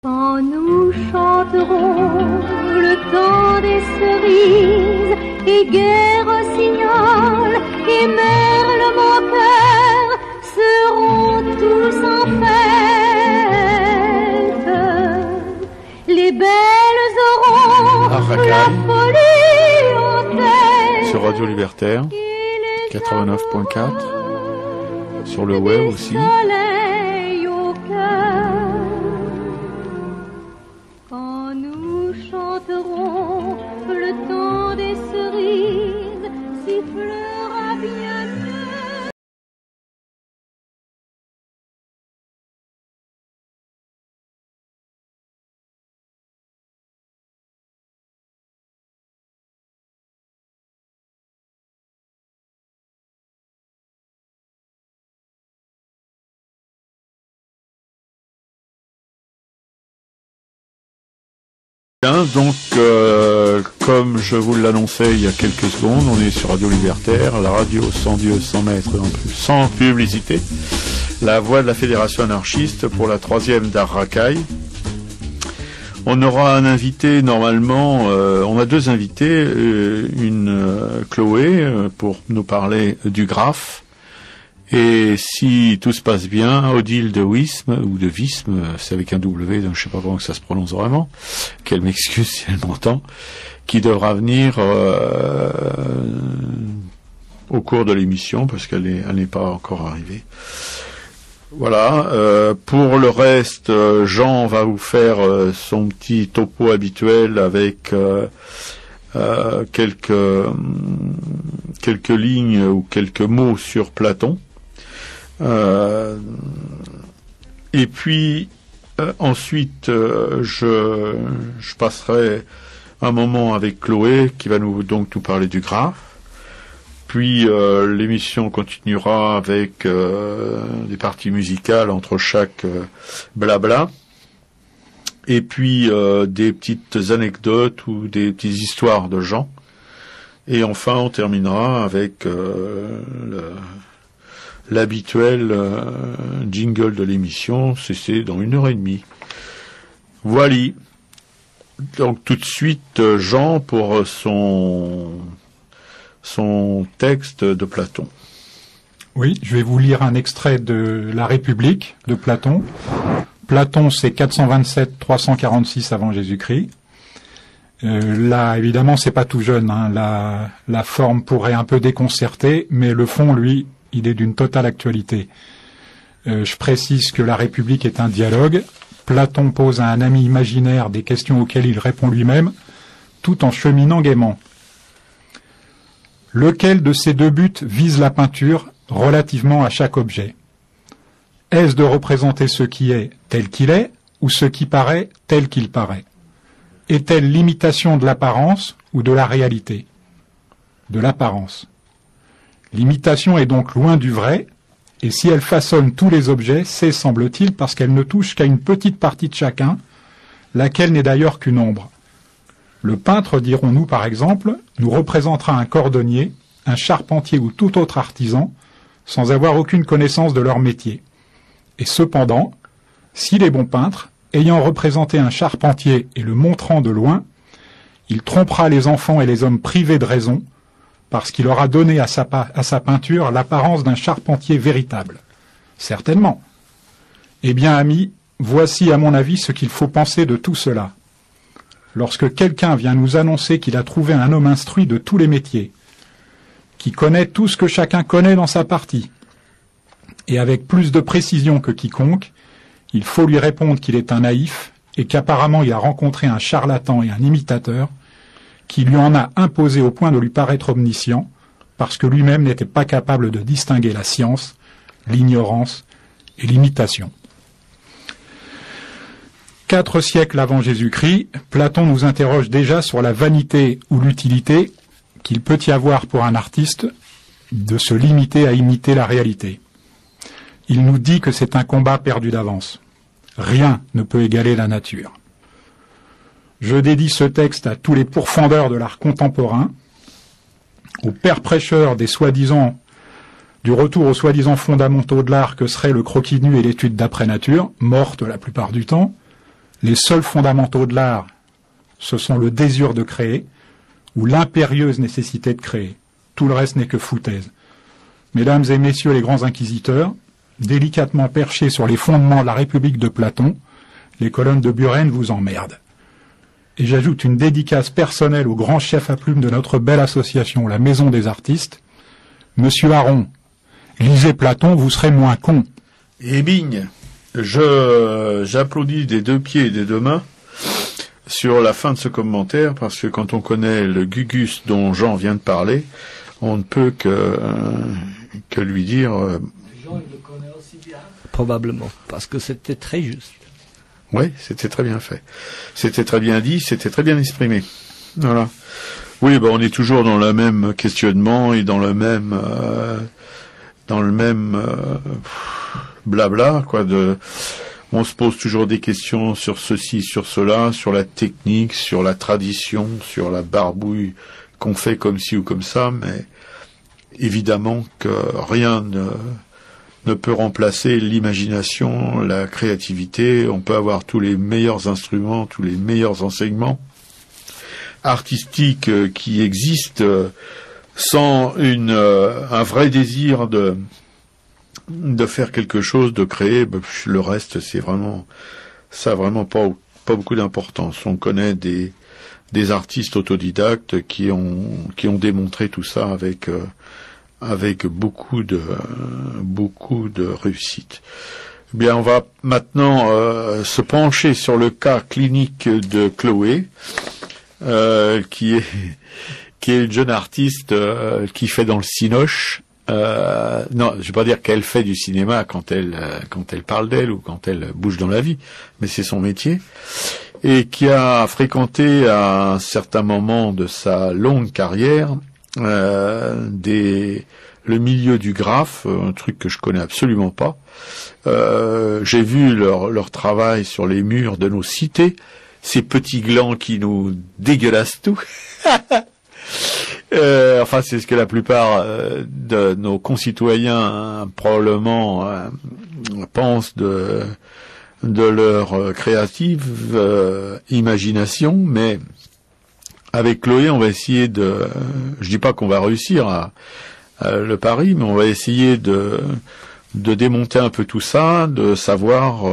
Quand nous chanterons le temps des cerises, et guerre rossignol, et merle mon cœur seront tous en fête. Les belles auront la folie en tête. Sur Radio Libertaire 89.4, sur le web aussi. Donc, comme je vous l'annonçais il y a quelques secondes, on est sur Radio Libertaire, la radio sans Dieu, sans maître, sans publicité, la voix de la Fédération anarchiste pour la 3e d'Art Racaille. On aura un invité normalement, on a deux invités, une Chloé pour nous parler du graphe, et si tout se passe bien, Odile de Wisme, ou de Visme, c'est avec un W, donc je sais pas comment que ça se prononce vraiment, qu'elle m'excuse si elle m'entend, qui devra venir au cours de l'émission, parce qu'elle n'est pas encore arrivée. Voilà, pour le reste, Jean va vous faire son petit topo habituel avec quelques lignes ou quelques mots sur Platon. Et puis ensuite je passerai un moment avec Chloé qui va nous parler du graphe. Puis l'émission continuera avec des parties musicales entre chaque blabla. Et puis des petites anecdotes ou des petites histoires de gens. Et enfin on terminera avec l'habituel jingle de l'émission, c'est dans 1h30. Voilà. Donc tout de suite, Jean pour son texte de Platon. Oui, je vais vous lire un extrait de La République de Platon. Platon, c'est 427-346 avant Jésus-Christ. Là, évidemment, c'est pas tout jeune. Hein. La forme pourrait un peu déconcerter, mais le fond, lui, il est d'une totale actualité. Je précise que La République est un dialogue. Platon pose à un ami imaginaire des questions auxquelles il répond lui-même, tout en cheminant gaiement. Lequel de ces deux buts vise la peinture relativement à chaque objet? Est-ce de représenter ce qui est tel qu'il est, ou ce qui paraît tel qu'il paraît? Est-elle l'imitation de l'apparence ou de la réalité? De l'apparence. L'imitation est donc loin du vrai, et si elle façonne tous les objets, c'est, semble-t-il, parce qu'elle ne touche qu'à une petite partie de chacun, laquelle n'est d'ailleurs qu'une ombre. Le peintre, dirons-nous par exemple, nous représentera un cordonnier, un charpentier ou tout autre artisan, sans avoir aucune connaissance de leur métier. Et cependant, s'il est bon peintre, ayant représenté un charpentier et le montrant de loin, il trompera les enfants et les hommes privés de raison, parce qu'il aura donné à sa peinture l'apparence d'un charpentier véritable. Certainement. Eh bien, amis, voici à mon avis ce qu'il faut penser de tout cela. Lorsque quelqu'un vient nous annoncer qu'il a trouvé un homme instruit de tous les métiers, qui connaît tout ce que chacun connaît dans sa partie, et avec plus de précision que quiconque, il faut lui répondre qu'il est un naïf, et qu'apparemment il a rencontré un charlatan et un imitateur, qui lui en a imposé au point de lui paraître omniscient, parce que lui-même n'était pas capable de distinguer la science, l'ignorance et l'imitation. 4 siècles avant Jésus-Christ, Platon nous interroge déjà sur la vanité ou l'utilité qu'il peut y avoir pour un artiste de se limiter à imiter la réalité. Il nous dit que c'est un combat perdu d'avance. Rien ne peut égaler la nature. Je dédie ce texte à tous les pourfendeurs de l'art contemporain, aux pères prêcheurs du retour aux soi-disant fondamentaux de l'art que seraient le croquis nu et l'étude d'après-nature, mortes la plupart du temps, Les seuls fondamentaux de l'art, ce sont le désir de créer ou l'impérieuse nécessité de créer. Tout le reste n'est que foutaise. Mesdames et messieurs les grands inquisiteurs, délicatement perchés sur les fondements de la République de Platon, les colonnes de Buren vous emmerdent. Et j'ajoute une dédicace personnelle au grand chef à plume de notre belle association, la Maison des Artistes. Monsieur Aron, lisez Platon, vous serez moins con. Et bing, j'applaudis des deux pieds et des deux mains sur la fin de ce commentaire, parce que quand on connaît le Gugus dont Jean vient de parler, on ne peut que lui dire... Jean, il le connaît aussi bien. Probablement, parce que c'était très juste. Oui, c'était très bien fait. C'était très bien dit, c'était très bien exprimé. Voilà. Oui, on est toujours dans le même questionnement et dans le même blabla, quoi. On se pose toujours des questions sur ceci, sur cela, sur la technique, sur la tradition, sur la barbouille qu'on fait comme ci ou comme ça, mais évidemment que rien ne peut remplacer l'imagination, la créativité. On peut avoir tous les meilleurs instruments, tous les meilleurs enseignements artistiques qui existent sans un vrai désir de faire quelque chose, de créer. Le reste, ça a vraiment pas beaucoup d'importance. On connaît des artistes autodidactes qui ont démontré tout ça avec beaucoup de réussite. Bien, on va maintenant se pencher sur le cas clinique de Chloé, qui est une jeune artiste qui fait dans le cinoche. Non, je vais pas dire qu'elle fait du cinéma quand elle parle d'elle ou quand elle bouge dans la vie, mais c'est son métier, et qui a fréquenté à un certain moment de sa longue carrière le milieu du graphe, un truc que je connais absolument pas. J'ai vu leur travail sur les murs de nos cités, ces petits glands qui nous dégueulassent tout. Enfin, c'est ce que la plupart de nos concitoyens probablement pensent de leur créative imagination, mais avec Chloé, on va essayer je dis pas qu'on va réussir à le pari, mais on va essayer de démonter un peu tout ça, de savoir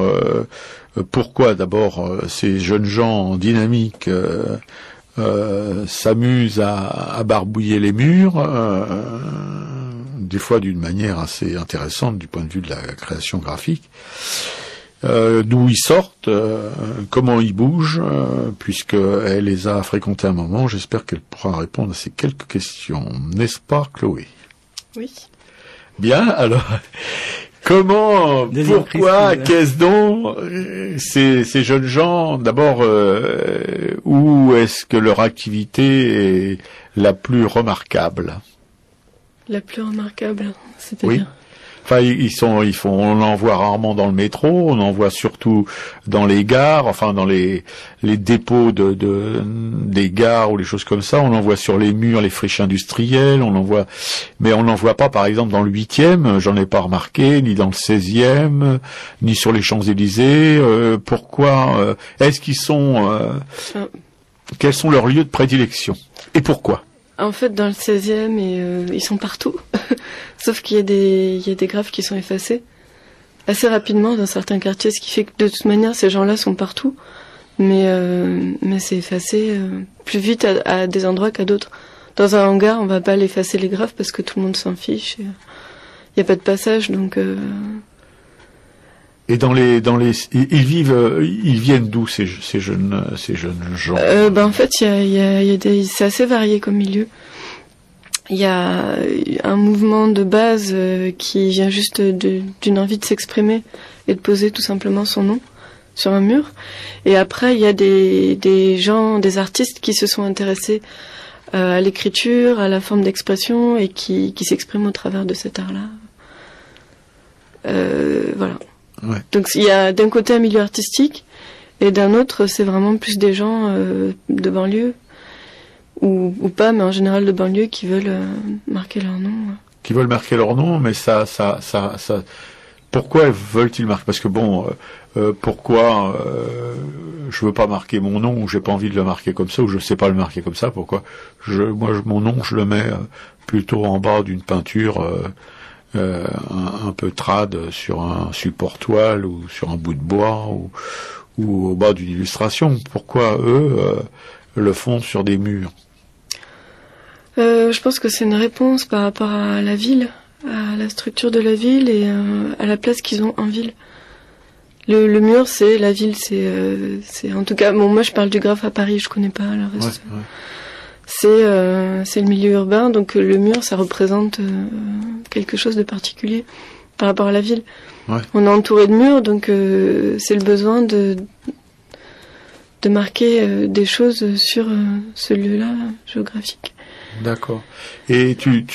pourquoi d'abord ces jeunes gens dynamiques s'amusent à barbouiller les murs, des fois d'une manière assez intéressante du point de vue de la création graphique, d'où ils sortent, comment ils bougent, puisqu'elle les a fréquentés un moment. J'espère qu'elle pourra répondre à ces quelques questions. N'est-ce pas, Chloé? Oui. Bien, alors, comment, pourquoi, qu'est-ce donc ces jeunes gens, d'abord, où est-ce que leur activité est la plus remarquable? La plus remarquable, c'est-à-dire? Oui. Enfin, on en voit rarement dans le métro, on en voit surtout dans les gares, enfin dans les dépôts des gares ou les choses comme ça. On en voit sur les murs, les friches industrielles, mais on n'en voit pas, par exemple, dans le 8e, j'en ai pas remarqué, ni dans le 16e, ni sur les Champs-Élysées. Pourquoi est-ce qu'ils sont quels sont leurs lieux de prédilection et pourquoi? En fait, dans le 16e, ils sont partout. Sauf qu'il y a des graphes qui sont effacés assez rapidement dans certains quartiers, ce qui fait que de toute manière, ces gens-là sont partout. Mais c'est effacé plus vite à des endroits qu'à d'autres. Dans un hangar, on va pas l'effacer les graphes parce que tout le monde s'en fiche. Il y a pas de passage, donc... Et ils viennent d'où ces jeunes gens? En fait, c'est assez varié comme milieu. Il y a un mouvement de base qui vient juste d'une envie de s'exprimer et de poser tout simplement son nom sur un mur. Et après, il y a des gens, des artistes qui se sont intéressés à l'écriture, à la forme d'expression et qui s'expriment au travers de cet art-là. Voilà. Ouais. Donc il y a d'un côté un milieu artistique et d'un autre c'est vraiment plus des gens de banlieue ou pas, mais en général de banlieue qui veulent marquer leur nom. Qui veulent marquer leur nom, mais ça. Pourquoi veulent-ils marquer? Parce que Pourquoi je veux pas marquer mon nom, ou j'ai pas envie de le marquer comme ça, ou je sais pas le marquer comme ça. Pourquoi mon nom, je le mets plutôt en bas d'une peinture un peu trad sur un support toile ou sur un bout de bois ou au bas d'une illustration. Pourquoi eux le font sur des murs? Je pense que c'est une réponse par rapport à la ville, à la structure de la ville et à la place qu'ils ont en ville. Le mur, c'est la ville, c'est en tout cas, bon, moi je parle du graphe à Paris, je connais pas le reste. Ouais. C'est le milieu urbain, donc le mur, ça représente quelque chose de particulier par rapport à la ville. Ouais. On est entouré de murs, donc c'est le besoin de marquer des choses sur ce lieu-là géographique. D'accord. Et tu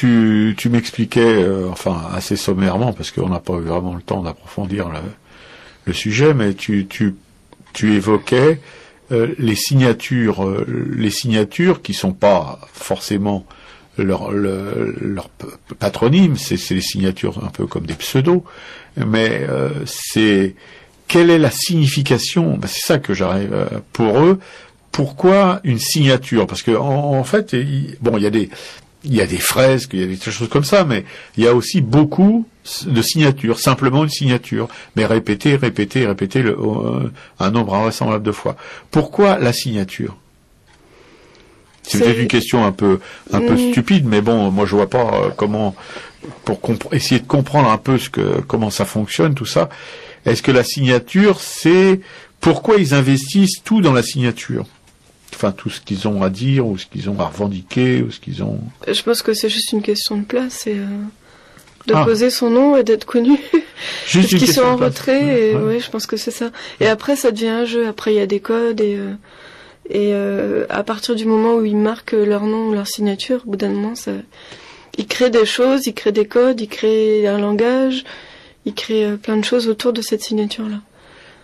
m'expliquais, enfin assez sommairement, parce qu'on n'a pas eu vraiment le temps d'approfondir le sujet, mais tu évoquais les signatures qui sont pas forcément leur patronyme, c'est les signatures un peu comme des pseudos, mais quelle est la signification? C'est ça que j'arrive pour eux. Pourquoi une signature? Parce que en fait, il y a des fresques, il y a des choses comme ça, mais il y a aussi beaucoup de signatures, simplement une signature, mais répéter un nombre invraisemblable de fois. Pourquoi la signature? C'est peut-être une question un peu stupide, mais bon, moi je vois pas comment, pour essayer de comprendre un peu comment ça fonctionne, tout ça. Est-ce que la signature, c'est pourquoi ils investissent tout dans la signature? Enfin, tout ce qu'ils ont à dire, ou ce qu'ils ont à revendiquer, ou ce qu'ils ont... Je pense que c'est juste une question de place, et de poser son nom et d'être connu. Juste parce qu'ils sont en retrait, et ouais, je pense que c'est ça. Et après, ça devient un jeu. Après, il y a des codes, et à partir du moment où ils marquent leur nom ou leur signature, au bout d'un moment, ils créent des choses, ils créent des codes, ils créent un langage, ils créent plein de choses autour de cette signature-là.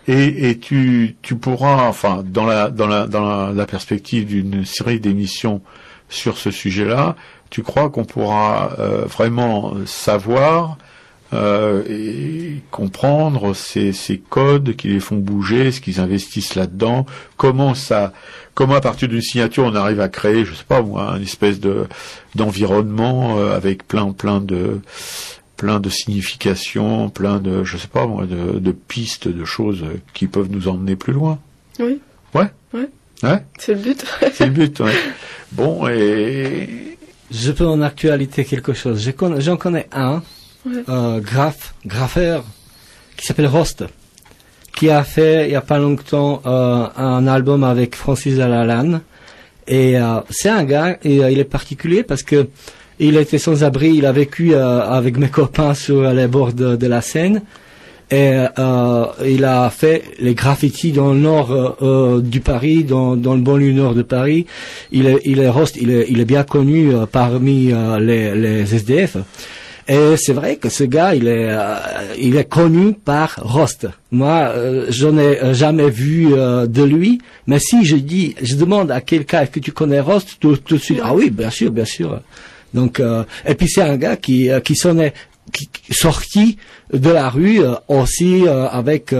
Et tu pourras, enfin, dans la perspective d'une série d'émissions sur ce sujet-là, tu crois qu'on pourra vraiment savoir et comprendre ces codes qui les font bouger, ce qu'ils investissent là-dedans, comment à partir d'une signature on arrive à créer, je sais pas moi, une espèce d'environnement avec plein de significations, plein de, je sais pas moi, de pistes, de choses qui peuvent nous emmener plus loin. Oui. Ouais. C'est le but. C'est le but, ouais. Bon, et... Je peux en actualité quelque chose. J'en connais un, graffeur, qui s'appelle Rost, qui a fait, il y a pas longtemps, un album avec Francis Lalanne. Et c'est un gars, et il est particulier parce que il était sans abri, il a vécu avec mes copains sur les bords de la Seine, et il a fait les graffitis dans le nord du Paris, dans le banlieue nord de Paris. Il est bien connu parmi les SDF. Et c'est vrai que ce gars, il est connu par Rost. Moi, j'en ai jamais vu de lui, mais si je demande à quelqu'un, est-ce que tu connais Rost, tout de suite, ah oui, bien sûr. Donc, et puis c'est un gars qui sorti de la rue aussi avec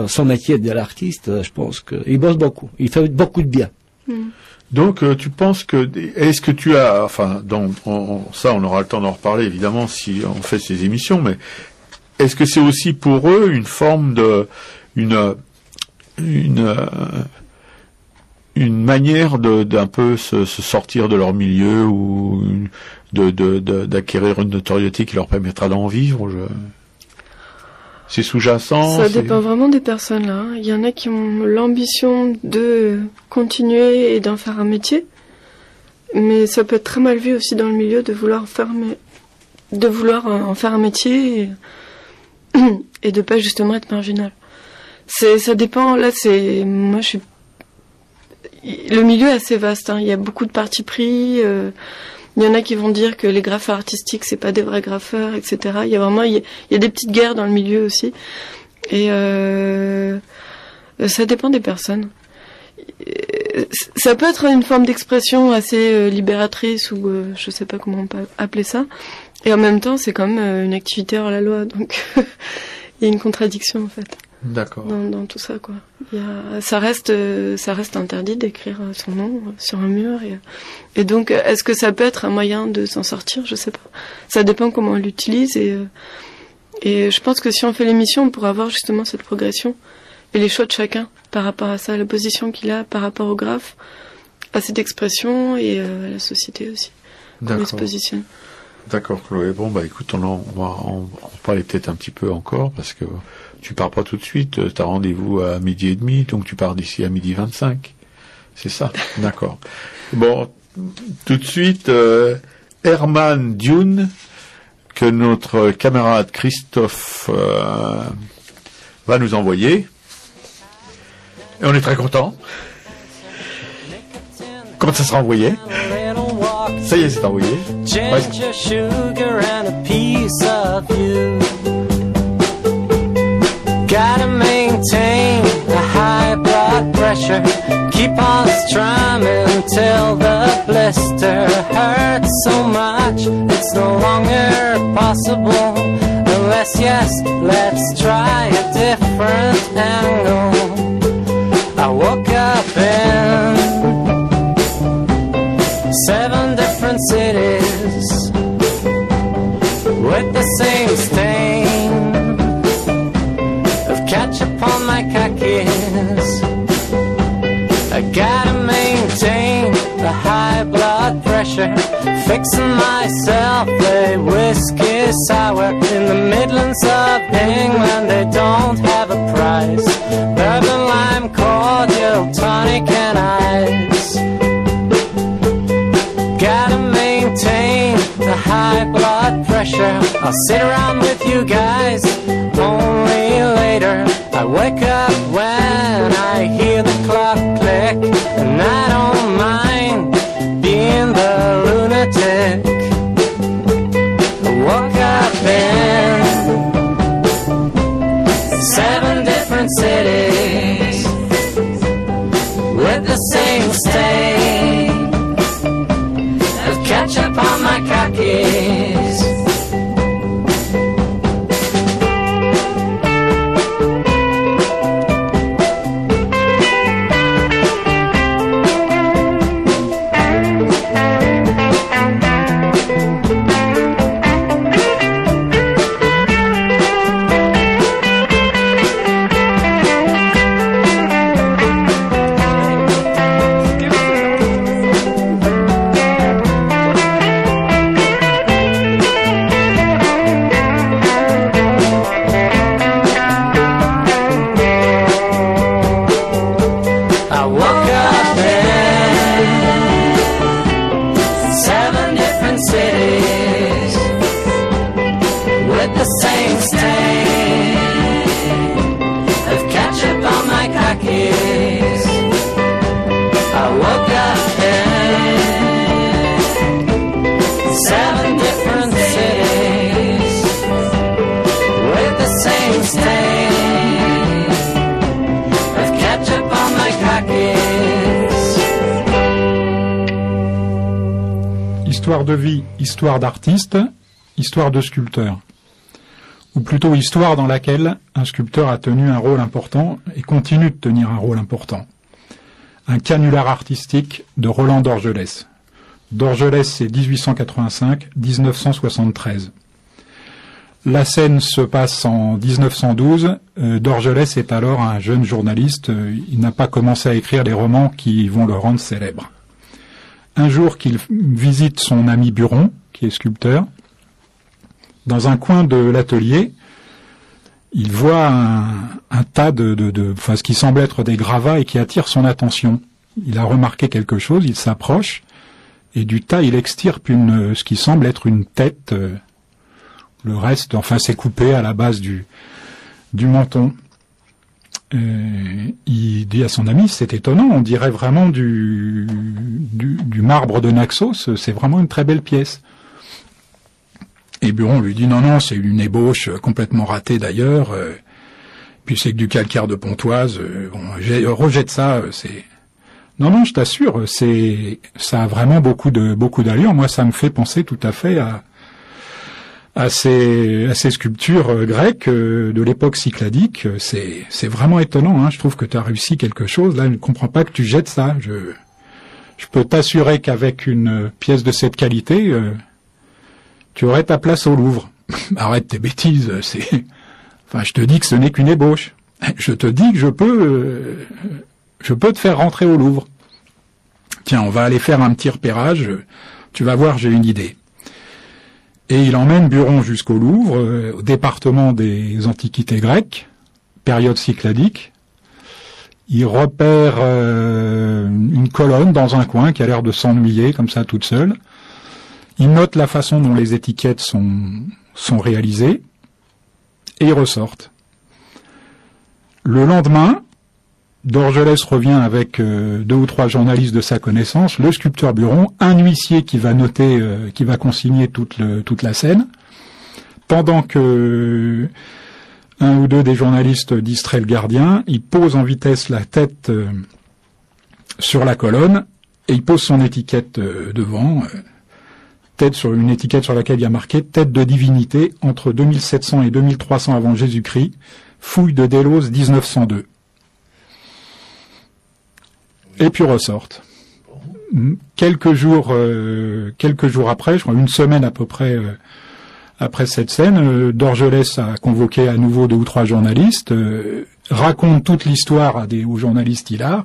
son métier de l'artiste. Je pense qu'il bosse beaucoup, il fait beaucoup de bien. Donc tu penses que est-ce que tu as, enfin, ça on aura le temps d'en reparler évidemment si on fait ces émissions, mais est-ce que c'est aussi pour eux une forme de une manière d'un peu se sortir de leur milieu ou d'acquérir une notoriété qui leur permettra d'en vivre? C'est sous-jacent? Ça dépend vraiment des personnes là. Il y en a qui ont l'ambition de continuer et d'en faire un métier, mais ça peut être très mal vu aussi dans le milieu de vouloir en faire un métier et de pas justement être marginal. Ça dépend. Là, le milieu est assez vaste, hein. Il y a beaucoup de partis pris. Il y en a qui vont dire que les graffeurs artistiques, c'est pas des vrais graffeurs, etc. Il y a des petites guerres dans le milieu aussi. Et ça dépend des personnes. Ça peut être une forme d'expression assez libératrice ou je sais pas comment on peut appeler ça. Et en même temps, c'est quand même une activité hors la loi, donc il y a une contradiction en fait. D'accord. Dans tout ça, quoi. Ça reste interdit d'écrire son nom sur un mur. Et donc, est-ce que ça peut être un moyen de s'en sortir? Je sais pas. Ça dépend comment on l'utilise. Et je pense que si on fait l'émission, on pourra voir justement cette progression et les choix de chacun par rapport à ça, la position qu'il a par rapport au graphe, à cette expression et à la société aussi. Comment il se positionne. D'accord, Chloé. Bon, écoute, on va en parler peut-être un petit peu encore, parce que tu pars pas tout de suite. T'as rendez-vous à 12h30, donc tu pars d'ici à 12h25. C'est ça? D'accord. Bon, tout de suite, Herman Dune, que notre camarade Christophe va nous envoyer. Et on est très content. Comment ça sera envoyé? Ça y est, c'est envoyé. Ginger, sugar and a piece of you. Gotta maintain a high blood pressure. Keep on strumming till the blister hurts so much it's no longer possible. Unless, yes, let's try a different angle. I woke up in 7 different cities with the same stain of ketchup on my khakis. I gotta maintain the high blood pressure, fixing myself a whiskey sour in the Midlands of England. They don't have a price. Bourbon, lime, cordial, tonic and ice. Gotta maintain the high blood pressure. I'll sit around with you guys only later. I wake up when I hear the clock click, and I don't mind being the lunatic. I woke up in 7 different cities with the same stain of ketchup on my khakis. Histoire de vie, histoire d'artiste, histoire de sculpteur. Ou plutôt histoire dans laquelle un sculpteur a tenu un rôle important et continue de tenir un rôle important. Un canular artistique de Roland Dorgelès. Dorgelès, c'est 1885-1973. La scène se passe en 1912. Dorgelès est alors un jeune journaliste. Il n'a pas commencé à écrire les romans qui vont le rendre célèbre. Un jour qu'il visite son ami Buron, qui est sculpteur, dans un coin de l'atelier, il voit un tas enfin, ce qui semble être des gravats et qui attire son attention. Il a remarqué quelque chose, il s'approche, et du tas, il extirpe ce qui semble être une tête. Le reste, enfin, c'est coupé à la base du menton. Il dit à son ami, c'est étonnant, on dirait vraiment du marbre de Naxos, c'est vraiment une très belle pièce. Et Buron lui dit, non, c'est une ébauche complètement ratée d'ailleurs, puis c'est que du calcaire de Pontoise, rejette ça, c'est... Non, je t'assure, ça a vraiment beaucoup d'allure. Moi, ça me fait penser tout à fait à ces sculptures grecques de l'époque cycladique. C'est vraiment étonnant, hein. Je trouve que tu as réussi quelque chose. Là, je ne comprends pas que tu jettes ça. Je peux t'assurer qu'avec une pièce de cette qualité, tu aurais ta place au Louvre. Arrête tes bêtises, Enfin, je te dis que ce n'est qu'une ébauche. Je te dis que je peux te faire rentrer au Louvre. Tiens, on va aller faire un petit repérage. Tu vas voir, j'ai une idée. Et il emmène Buron jusqu'au Louvre, au département des antiquités grecques, période cycladique. Il repère une colonne dans un coin qui a l'air de s'ennuyer, comme ça, toute seule. Il note la façon dont les étiquettes sont réalisées, et ils ressortent. Le lendemain, Dorgelès revient avec 2 ou 3 journalistes de sa connaissance, le sculpteur Buron, un huissier qui va noter, qui va consigner toute la scène, pendant que un ou deux des journalistes distraient le gardien. Il pose en vitesse la tête sur la colonne et il pose son étiquette devant, tête sur une étiquette sur laquelle il y a marqué tête de divinité entre 2700 et 2300 avant Jésus-Christ, fouille de Délos 1902. Et puis ressortent. Quelques jours après, je crois une semaine à peu près après cette scène, Dorgelès a convoqué à nouveau 2 ou 3 journalistes, raconte toute l'histoire aux journalistes hilars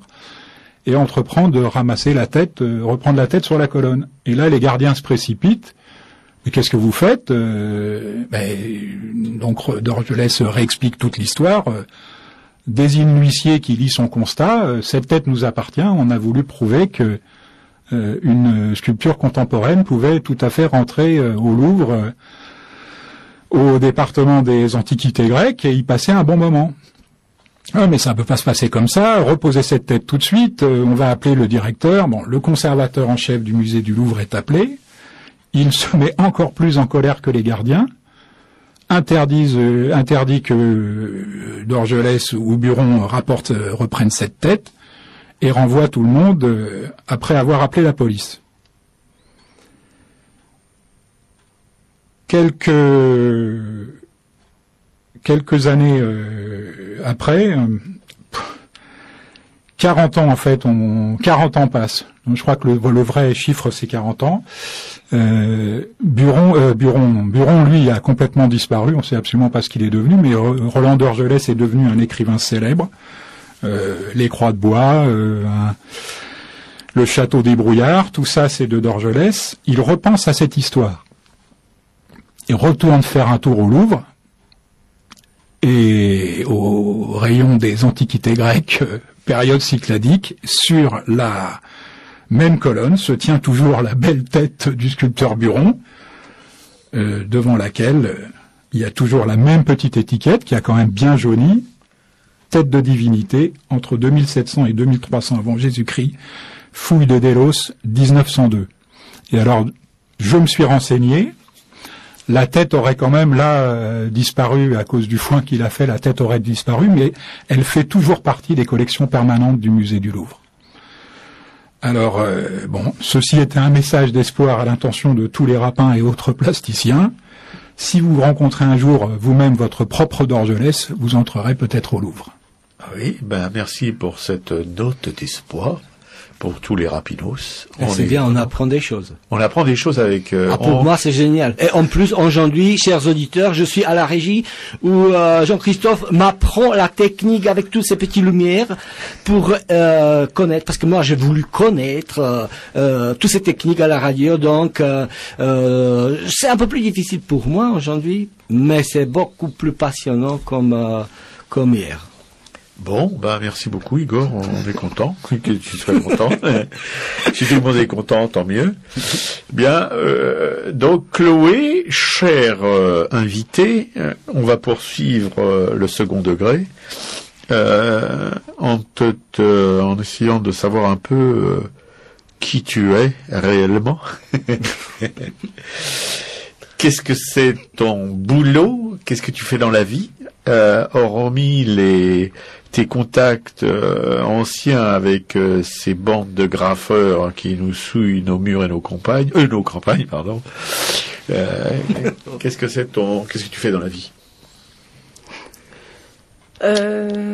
et entreprend de ramasser la tête, reprendre la tête sur la colonne. Et là, les gardiens se précipitent. Mais qu'est-ce que vous faites? Donc Dorgelès réexplique toute l'histoire. Désigne l'huissier qui lit son constat, cette tête nous appartient, on a voulu prouver que une sculpture contemporaine pouvait tout à fait rentrer au Louvre, au département des antiquités grecques, et y passer un bon moment. Ah, mais ça peut pas se passer comme ça, reposez cette tête tout de suite, on va appeler le directeur. Bon, le conservateur en chef du musée du Louvre est appelé, il se met encore plus en colère que les gardiens, interdit que Dorgelès ou Buron reprennent cette tête et renvoie tout le monde après avoir appelé la police. Quelques années après, 40 ans en fait, 40 ans passent. Donc, je crois que le vrai chiffre c'est 40 ans. Buron, lui, a complètement disparu. On ne sait absolument pas ce qu'il est devenu, mais Roland Dorgelès est devenu un écrivain célèbre. Les Croix de Bois, le Château des Brouillards, tout ça, c'est de Dorgelès. Il repense à cette histoire. Il retourne faire un tour au Louvre et au rayon des antiquités grecques, période cycladique, sur la même colonne se tient toujours la belle tête du sculpteur Buron, devant laquelle il y a toujours la même petite étiquette qui a quand même bien jauni, tête de divinité entre 2700 et 2300 avant Jésus-Christ, fouille de Délos 1902. Et alors, je me suis renseigné, la tête aurait quand même là disparu à cause du foin qu'il a fait, la tête aurait disparu, mais elle fait toujours partie des collections permanentes du musée du Louvre. Alors, ceci était un message d'espoir à l'intention de tous les rapins et autres plasticiens. Si vous rencontrez un jour vous-même votre propre Dorgelès, vous entrerez peut-être au Louvre. Oui, merci pour cette note d'espoir pour tous les rapinos. C'est bien, on apprend des choses. On apprend des choses avec... pour moi, c'est génial. Et en plus, aujourd'hui, chers auditeurs, je suis à la régie où Jean-Christophe m'apprend la technique avec toutes ces petites lumières pour connaître, parce que moi, j'ai voulu connaître toutes ces techniques à la radio, donc c'est un peu plus difficile pour moi aujourd'hui, mais c'est beaucoup plus passionnant comme hier. Bon, merci beaucoup Igor, on est content que tu sois content. Si tout le monde est content, tant mieux. Bien, donc Chloé, chère invitée, on va poursuivre le second degré en essayant de savoir un peu qui tu es réellement. Qu'est-ce que c'est ton boulot? Qu'est-ce que tu fais dans la vie? hormis tes contacts anciens avec ces bandes de graffeurs qui nous souillent nos murs et nos campagnes, pardon. Qu'est-ce que tu fais dans la vie?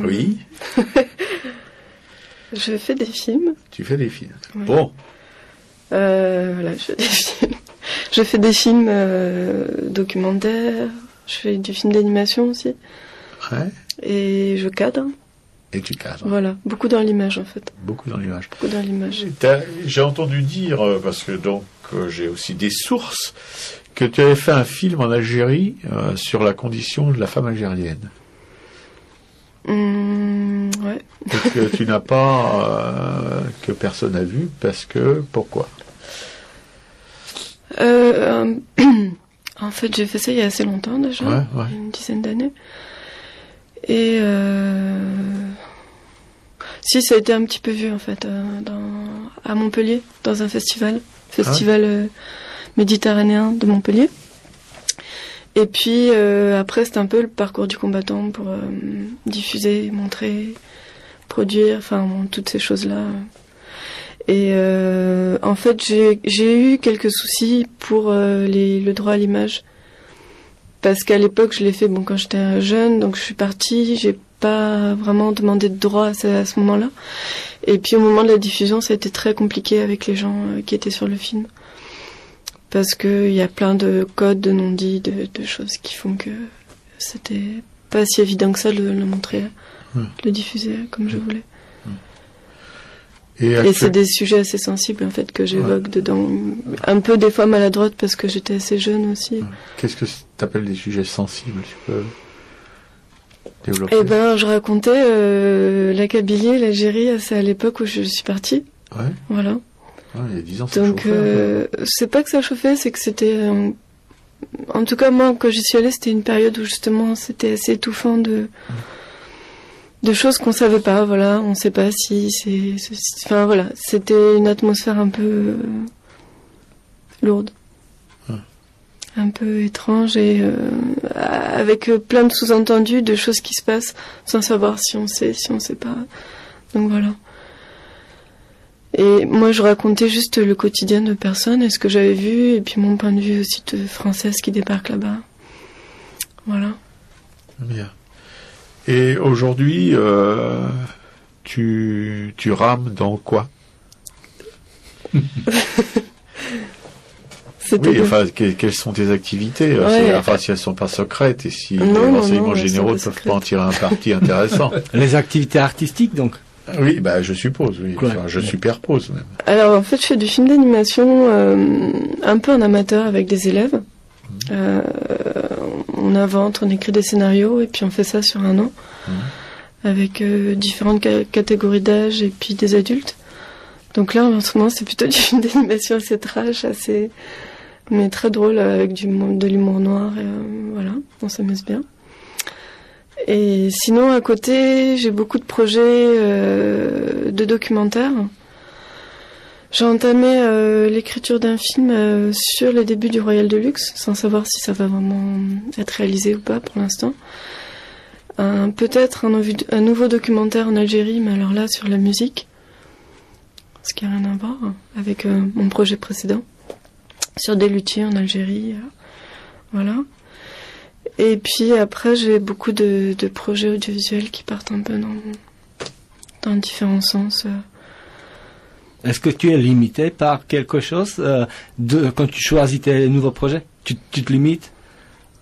Oui. Je fais des films. Tu fais des films. Oui. Bon. Voilà, je fais des films. Je fais des films documentaires. Je fais du film d'animation aussi. Ouais. Et je cadre. Et tu cadres. Voilà, beaucoup dans l'image en fait. Beaucoup dans l'image. Beaucoup dans l'image. J'ai entendu dire, parce que donc j'ai aussi des sources, que tu avais fait un film en Algérie sur la condition de la femme algérienne. Ouais. Et que tu n'as pas, que personne n'a vu, parce que, pourquoi? En fait, j'ai fait ça il y a assez longtemps déjà, ouais. Il y a une dizaine d'années. Et si, ça a été un petit peu vu en fait à Montpellier, dans un festival méditerranéen de Montpellier. Et puis après, c'était un peu le parcours du combattant pour diffuser, montrer, produire, enfin toutes ces choses-là. Et en fait, j'ai eu quelques soucis pour le droit à l'image. Parce qu'à l'époque, je l'ai fait quand j'étais jeune, donc je suis partie, j'ai pas vraiment demandé de droit à ce moment-là. Et puis au moment de la diffusion, ça a été très compliqué avec les gens qui étaient sur le film. Parce que il y a plein de codes, de non-dits, de choses qui font que c'était pas si évident que ça de le montrer, de le diffuser comme je voulais. Et c'est des sujets assez sensibles en fait que j'évoque dedans, un peu des fois maladroite parce que j'étais assez jeune aussi. Qu'est-ce que t'appelles des sujets sensibles? Tu peux développer? Eh ben, je racontais la Kabylie, l'Algérie, c'est à l'époque où je suis partie. Ouais. Voilà. Ouais, il y a 10 ans, ça donc c'est pas que ça chauffait, c'est que c'était en tout cas moi quand j'y suis allée, c'était une période où justement c'était assez étouffant de choses qu'on savait pas, voilà, on sait pas si enfin voilà, c'était une atmosphère un peu lourde, un peu étrange et avec plein de sous-entendus, de choses qui se passent sans savoir si on sait pas, donc voilà. Et moi je racontais juste le quotidien de personnes et ce que j'avais vu et puis mon point de vue aussi de Françaises qui débarquent là-bas, voilà. Bien. Et aujourd'hui, tu rames dans quoi? Oui, enfin, quelles sont tes activités? Enfin, si elles sont pas secrètes et si les renseignements généraux ne peuvent pas en tirer un parti intéressant. Les activités artistiques, donc? Oui, je suppose, oui. Enfin, je superpose même. Alors, en fait, je fais du film d'animation un peu en amateur avec des élèves. On invente, on écrit des scénarios et puis on fait ça sur un an avec différentes catégories d'âge et puis des adultes. Donc là en ce moment c'est plutôt du film d'animation assez trash, mais très drôle avec de l'humour noir et voilà, on s'amuse bien. Et sinon à côté j'ai beaucoup de projets de documentaires. J'ai entamé l'écriture d'un film sur les débuts du Royal de Luxe, sans savoir si ça va vraiment être réalisé ou pas pour l'instant. Peut-être un nouveau documentaire en Algérie, mais alors là sur la musique, ce qui n'a rien à voir avec mon projet précédent, sur des luthiers en Algérie, voilà. Et puis après j'ai beaucoup de projets audiovisuels qui partent un peu dans différents sens. Est-ce que tu es limité par quelque chose quand tu choisis tes nouveaux projets? Tu te limites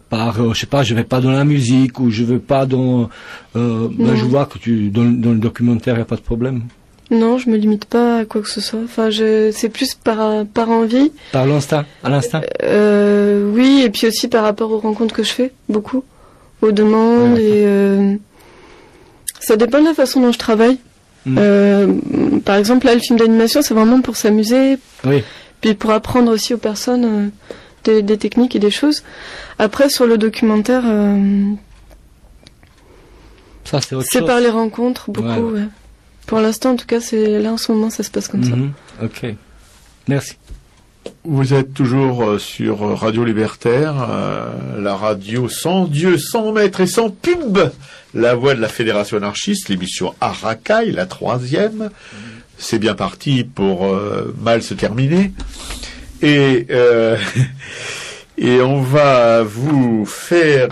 par, je sais pas, je vais pas dans la musique ou je veux pas dans... je vois que dans le documentaire, il n'y a pas de problème. Non, je me limite pas à quoi que ce soit. Enfin, c'est plus par envie. Par l'instinct, à l'instinct. Oui, et puis aussi par rapport aux rencontres que je fais, beaucoup, aux demandes et ça dépend de la façon dont je travaille. Par exemple, là, le film d'animation, c'est vraiment pour s'amuser, puis pour apprendre aussi aux personnes des techniques et des choses. Après, sur le documentaire, ça, c'est par les rencontres, beaucoup. Ouais. Pour l'instant, en tout cas, là en ce moment, ça se passe comme ça. Ok. Merci. Vous êtes toujours sur Radio Libertaire, la radio sans Dieu, sans maître et sans pub, la voix de la Fédération anarchiste, l'émission Arakaï, la 3e. C'est bien parti pour mal se terminer. Et on va vous faire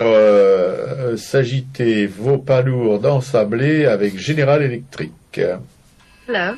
s'agiter vos pas lourds d'ensablés avec General Electric. Hello.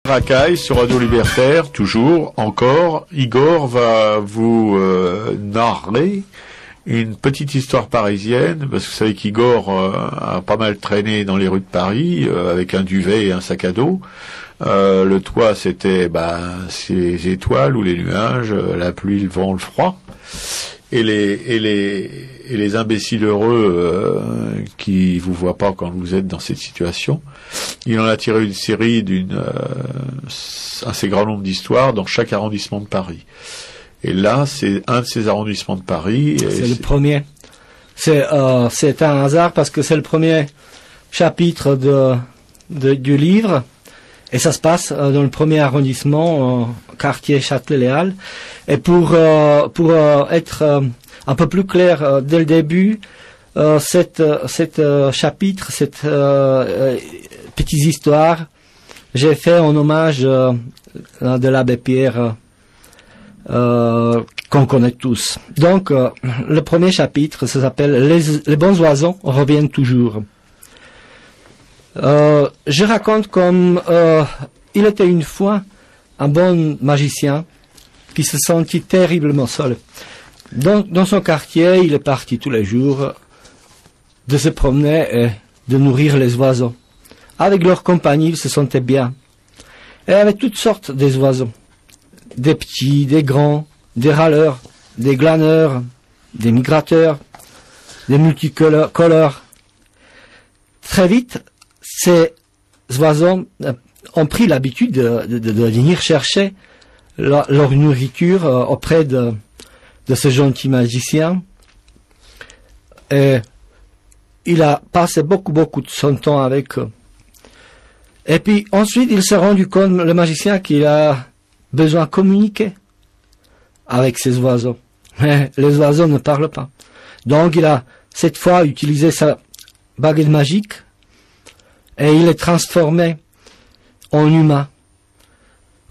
Racaille sur Radio Libertaire, toujours, encore. Igor va vous narrer une petite histoire parisienne, parce que vous savez qu'Igor a pas mal traîné dans les rues de Paris, avec un duvet et un sac à dos. Le toit, c'était ces étoiles ou les nuages, la pluie, le vent, le froid. Et les imbéciles heureux qui vous voient pas quand vous êtes dans cette situation. Il en a tiré une série un assez grand nombre d'histoires dans chaque arrondissement de Paris. Et là, c'est un de ces arrondissements de Paris. C'est le premier. C'est un hasard parce que c'est le premier chapitre du livre. Et ça se passe dans le premier arrondissement, quartier Châtelet-Léal. Et pour être un peu plus clair dès le début, cette chapitre, cette petite histoire, j'ai fait en hommage de l'abbé Pierre qu'on connaît tous. Donc, le premier chapitre, ça s'appelle Les bons oiseaux reviennent toujours. Je raconte comme il était une fois un bon magicien qui se sentit terriblement seul. Dans son quartier, il est parti tous les jours de se promener et de nourrir les oiseaux. Avec leur compagnie, il se sentait bien. Et avec toutes sortes des oiseaux. Des petits, des grands, des râleurs, des glaneurs, des migrateurs, des multicolores. Très vite, ces oiseaux ont pris l'habitude de venir chercher leur nourriture auprès de ce gentil magicien. Et il a passé beaucoup de son temps avec eux. Et puis ensuite, il s'est rendu compte, le magicien, qu'il a besoin de communiquer avec ces oiseaux. Mais les oiseaux ne parlent pas. Donc il a cette fois utilisé sa baguette magique et il est transformé en humain.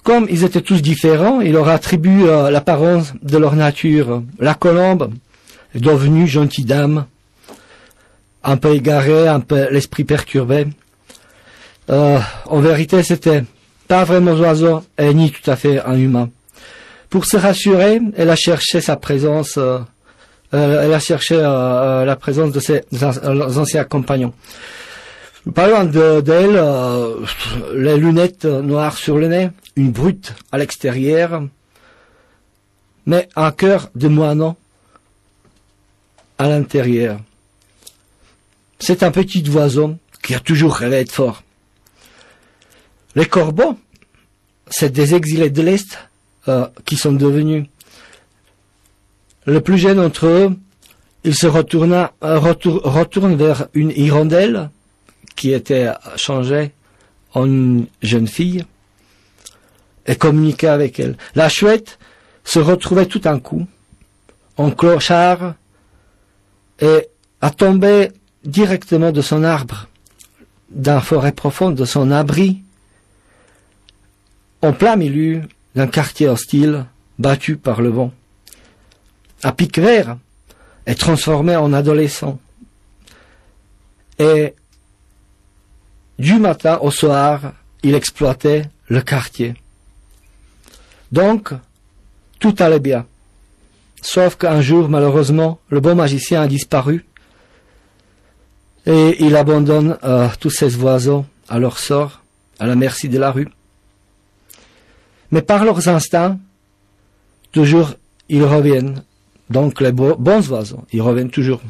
Comme ils étaient tous différents, il leur attribue l'apparence de leur nature. La colombe est devenue gentille dame, un peu égarée, un peu l'esprit perturbé. En vérité, c'était pas vraiment oiseau et ni tout à fait un humain. Pour se rassurer, elle a cherché sa présence. Elle a cherché la présence de ses anciens compagnons. Parlant d'elle, les lunettes noires sur le nez, une brute à l'extérieur, mais un cœur de moineau à l'intérieur. C'est un petit oiseau qui a toujours rêvé d'être fort. Les corbeaux, c'est des exilés de l'Est qui sont devenus. Le plus jeune d'entre eux, il se retourne vers une hirondelle qui était changée en une jeune fille et communiquait avec elle. La chouette se retrouvait tout d'un coup en clochard et a tombé directement de son arbre, d'un forêt profonde, de son abri, en plein milieu d'un quartier hostile battu par le vent. À pic vert est transformé en adolescent. Et du matin au soir, il exploitait le quartier. Donc, tout allait bien. Sauf qu'un jour, malheureusement, le bon magicien a disparu et il abandonne tous ces oiseaux à leur sort, à la merci de la rue. Mais par leurs instincts, toujours, ils reviennent. Donc les bons oiseaux, ils reviennent toujours.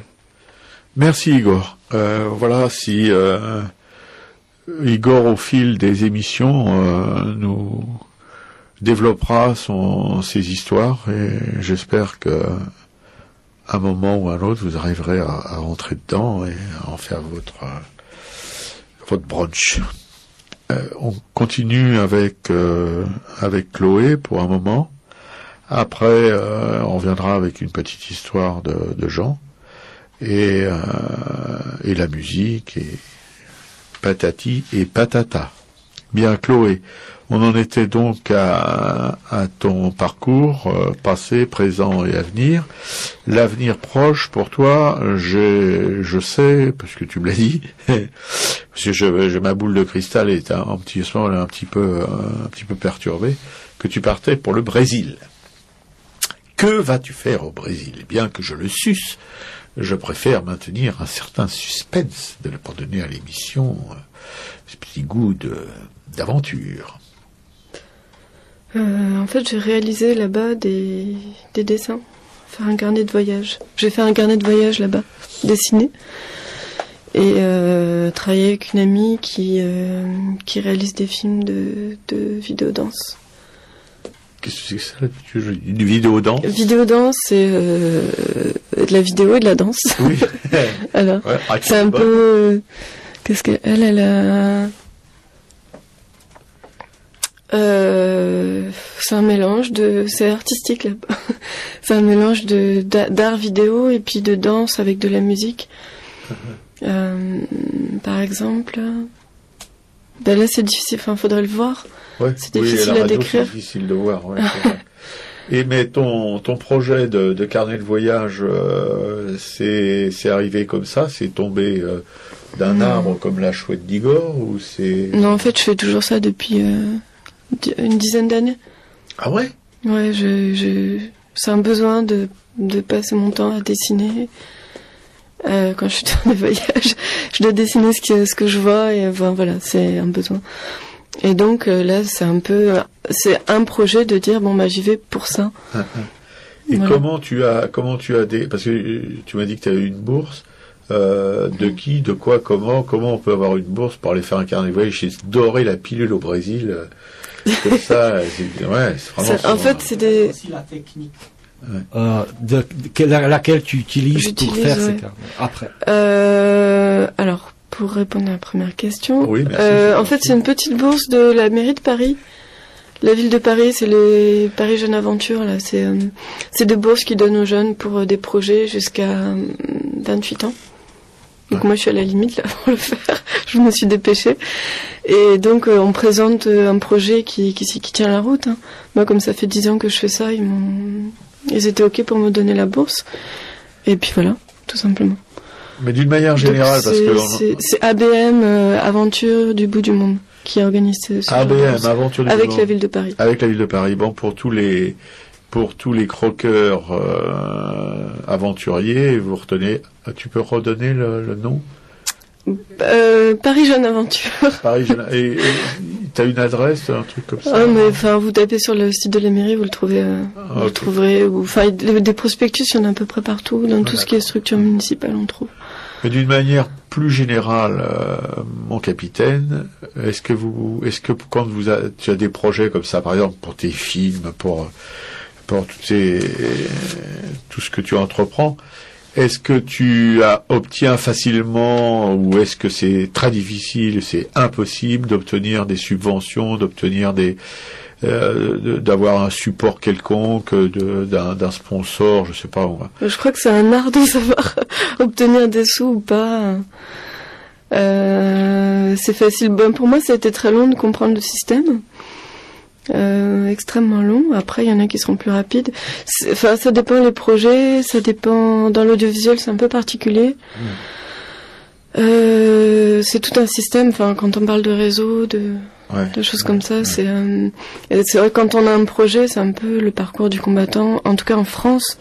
Merci Igor. Voilà, si Igor, au fil des émissions, nous développera ses histoires et j'espère que à un moment ou à un autre, vous arriverez à rentrer dedans et à en faire votre brunch. On continue avec Chloé pour un moment. Après, on reviendra avec une petite histoire de Jean et la musique et patati et patata. Bien, Chloé, on en était donc à ton parcours passé, présent et avenir. L'avenir proche pour toi, je sais, parce que tu me l'as dit, parce que ma boule de cristal est un petit peu perturbée, que tu partais pour le Brésil. Que vas-tu faire au Brésil? Bien que je le suce, je préfère maintenir un certain suspense, de ne pas donner à l'émission ce petit goût d'aventure. En fait, j'ai réalisé là-bas des dessins, faire un carnet de voyage. J'ai fait un carnet de voyage là-bas, dessiné, et travaillé avec une amie qui réalise des films de vidéo-danse. Qu'est-ce que c'est ça, une vidéo-danse? Vidéo-danse, c'est de la vidéo et de la danse. Oui. Alors, ouais, c'est un peu... qu'est-ce qu'elle a... c'est un mélange c'est artistique là-bas. C'est un mélange d'art vidéo et puis de danse avec de la musique. Par exemple, là c'est difficile, faudrait le voir. Ouais, c'est difficile à décrire. C'est difficile de voir. Ouais, et mais ton projet de carnet de voyage, c'est arrivé comme ça, c'est tombé d'un arbre comme la chouette d'Igor ou c'est... Non, en fait, je fais toujours ça depuis une dizaine d'années. Ah ouais? Ouais, c'est un besoin de passer mon temps à dessiner. Quand je suis dans les voyages, je dois dessiner ce que je vois et voilà, c'est un besoin. Et donc là, c'est un projet de dire j'y vais pour ça. Et voilà. comment tu as parce que tu m'as dit que tu as eu une bourse. De qui, de quoi, comment on peut avoir une bourse pour aller faire un carnet de voyage? J'ai doré la pilule au Brésil. Comme ça, c'est vraiment... En fait, c'est des... aussi la technique. laquelle tu utilises pour faire ces carnets après. Alors, pour répondre à la première question, Oui, merci, en fait, c'est une petite bourse de la mairie de Paris. La ville de Paris, c'est les Paris Jeunes Aventures, là. C'est des bourses qu'ils donnent aux jeunes pour des projets jusqu'à 28 ans. Donc moi, je suis à la limite, là, pour le faire. Je me suis dépêchée. Et donc, on présente un projet qui tient la route, hein. Moi, comme ça fait 10 ans que je fais ça, ils étaient OK pour me donner la bourse. Et puis voilà, tout simplement. Mais d'une manière générale, donc, c'est ABM, Aventure du bout du monde, qui organise ce ABM, Aventure du bout du monde. Avec la ville de Paris. Avec la ville de Paris. Bon, pour tous les croqueurs aventuriers, vous retenez. Tu peux redonner le nom? Paris Jeunes Aventure. Paris Jeunes. Et t'as une adresse, un truc comme ça? Ah, mais enfin, vous tapez sur le site de la mairie, vous le trouvez. Vous le trouverez. Enfin, des prospectus, il y en a à peu près partout. Dans tout ce qui est structure municipale, on trouve. Mais d'une manière plus générale, mon capitaine, est-ce que quand tu as des projets comme ça, par exemple pour tes films, pour tout ce que tu entreprends, est-ce que tu obtiens facilement, ou est-ce que c'est très difficile, c'est impossible d'obtenir des subventions, d'obtenir d'avoir un support quelconque, d'un sponsor, je sais pas. Je crois que c'est un art de savoir obtenir des sous ou pas. C'est facile. Bon, pour moi, ça a été très long de comprendre le système. Extrêmement long. Après, il y en a qui seront plus rapides. Enfin, ça dépend des projets, ça dépend. Dans l'audiovisuel, c'est un peu particulier. C'est tout un système. Enfin, quand on parle de réseau, de choses comme ça, c'est vrai que quand on a un projet, c'est un peu le parcours du combattant. En tout cas, en France,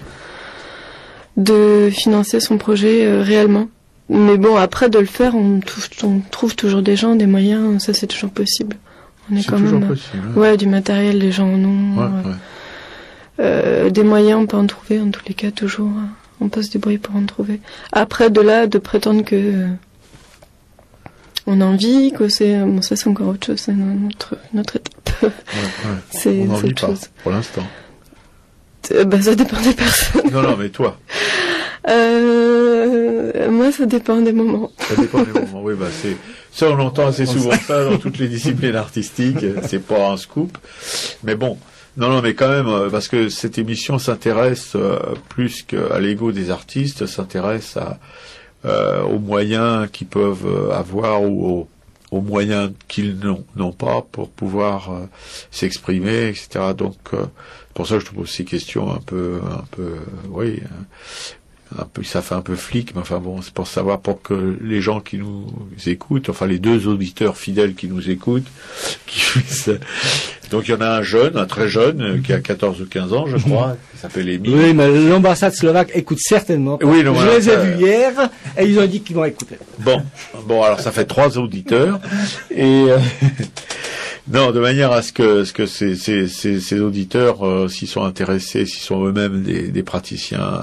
de financer son projet réellement. Mais bon, après de le faire, on trouve toujours des gens, des moyens. Ça, c'est toujours possible. On est quand même possible, ouais, du matériel, les gens en ont. Des moyens, on peut en trouver, en tous les cas, toujours. On peut se débrouiller pour en trouver. Après, de là, de prétendre que on en vit, que c'est... Bon, ça, c'est encore autre chose, c'est notre étape. C'est on n'en vit autre pas, chose. pour l'instant. Ça dépend des personnes. Non, mais toi. Moi, ça dépend des moments. Ça dépend des moments, oui, ça, on entend assez souvent ça dans toutes les disciplines artistiques. C'est pas un scoop. Mais bon. Non, mais quand même, parce que cette émission s'intéresse plus qu'à l'ego des artistes, s'intéresse aux moyens qu'ils peuvent avoir ou aux moyens qu'ils n'ont pas pour pouvoir s'exprimer, etc. Donc, pour ça, je te pose ces questions un peu, oui, un peu, ça fait un peu flic, mais enfin bon, c'est pour savoir, pour que les gens qui nous écoutent, enfin les 2 auditeurs fidèles qui nous écoutent, qui puissent... Donc il y en a un très jeune, qui a 14 ou 15 ans, je crois, qui s'appelle Émile. Oui, mais l'ambassade slovaque écoute certainement. Oui, je les ai vus hier, et ils ont dit qu'ils vont écouter. Bon, alors ça fait 3 auditeurs, et... Non, de manière à ce que ces auditeurs, s'ils sont intéressés, s'ils sont eux-mêmes des praticiens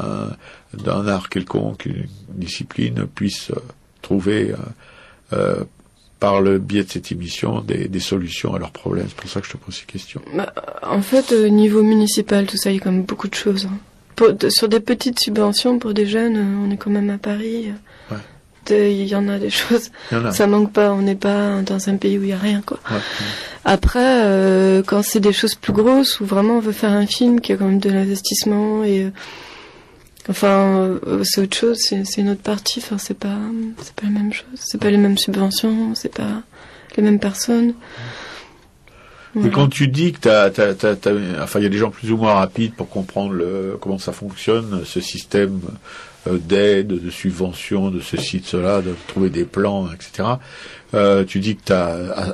d'un art quelconque, une discipline, puissent trouver par le biais de cette émission des solutions à leurs problèmes. C'est pour ça que je te pose ces questions. En fait, au niveau municipal, tout ça, il y a quand même beaucoup de choses. Sur des petites subventions pour des jeunes, on est quand même à Paris. Il y en a des choses, ça manque pas, on n'est pas dans un pays où il y a rien, quoi. Après, quand c'est des choses plus grosses, où vraiment on veut faire un film qui a quand même de l'investissement et c'est autre chose, c'est une autre partie, enfin c'est pas la même chose, c'est pas les mêmes subventions, c'est pas les mêmes personnes. Voilà. Et quand tu dis que il y a des gens plus ou moins rapides pour comprendre comment ça fonctionne, ce système d'aide, de subventions, de ceci, de cela, de trouver des plans, etc. Tu dis que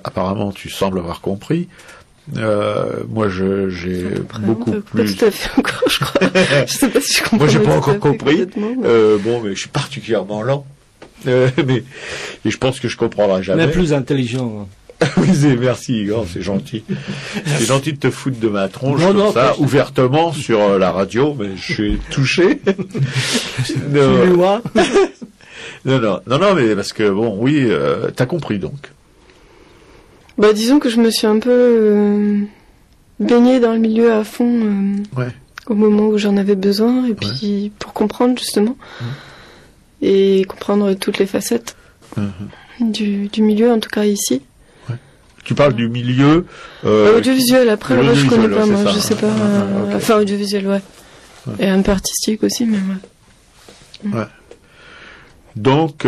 apparemment tu sembles avoir compris. Moi, j'ai beaucoup plus. Pas tout à fait encore, je crois. Je sais pas si je comprends. Moi, j'ai pas encore compris. Mais je suis particulièrement lent. Mais je pense que je comprendrai jamais. Mais plus intelligent. Oui, merci Igor, c'est gentil. C'est gentil de te foutre de ma tronche comme ça, ouvertement sur la radio, mais je suis touché. Non, mais parce que bon, oui, t'as compris donc. Disons que je me suis un peu baignée dans le milieu à fond au moment où j'en avais besoin, et puis pour comprendre justement, et comprendre toutes les facettes du milieu, en tout cas ici. Tu parles du milieu audiovisuel, après le reste je connais pas, moi, ça, je sais pas. okay. Enfin, audiovisuel, et un peu artistique aussi, mais ouais. Donc,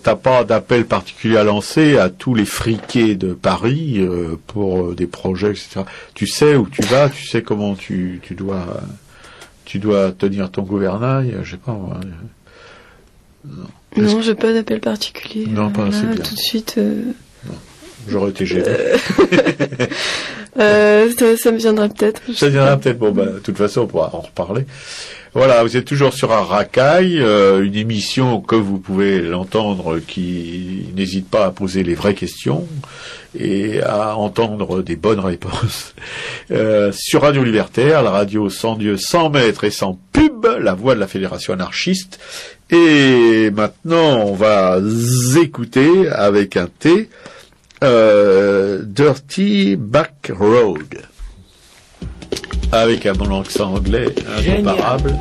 t'as pas d'appel particulier à lancer à tous les friqués de Paris pour des projets, etc. Tu sais où tu vas, tu sais comment tu dois tenir ton gouvernail, je sais pas moi. Non, j'ai pas d'appel particulier. Non, pas assez bien. Tout de suite. J'aurais été gêné. Ça me viendra peut-être. Ça viendra peut-être. Bon, de toute façon, on pourra en reparler. Voilà, vous êtes toujours sur Arakaï, une émission, comme vous pouvez l'entendre, qui n'hésite pas à poser les vraies questions et à entendre des bonnes réponses. Sur Radio Libertaire, la radio sans Dieu, sans maître et sans pub, la voix de la Fédération anarchiste. Et maintenant, on va écouter avec un T, Dirty Back Road. Avec un bon accent anglais incomparable.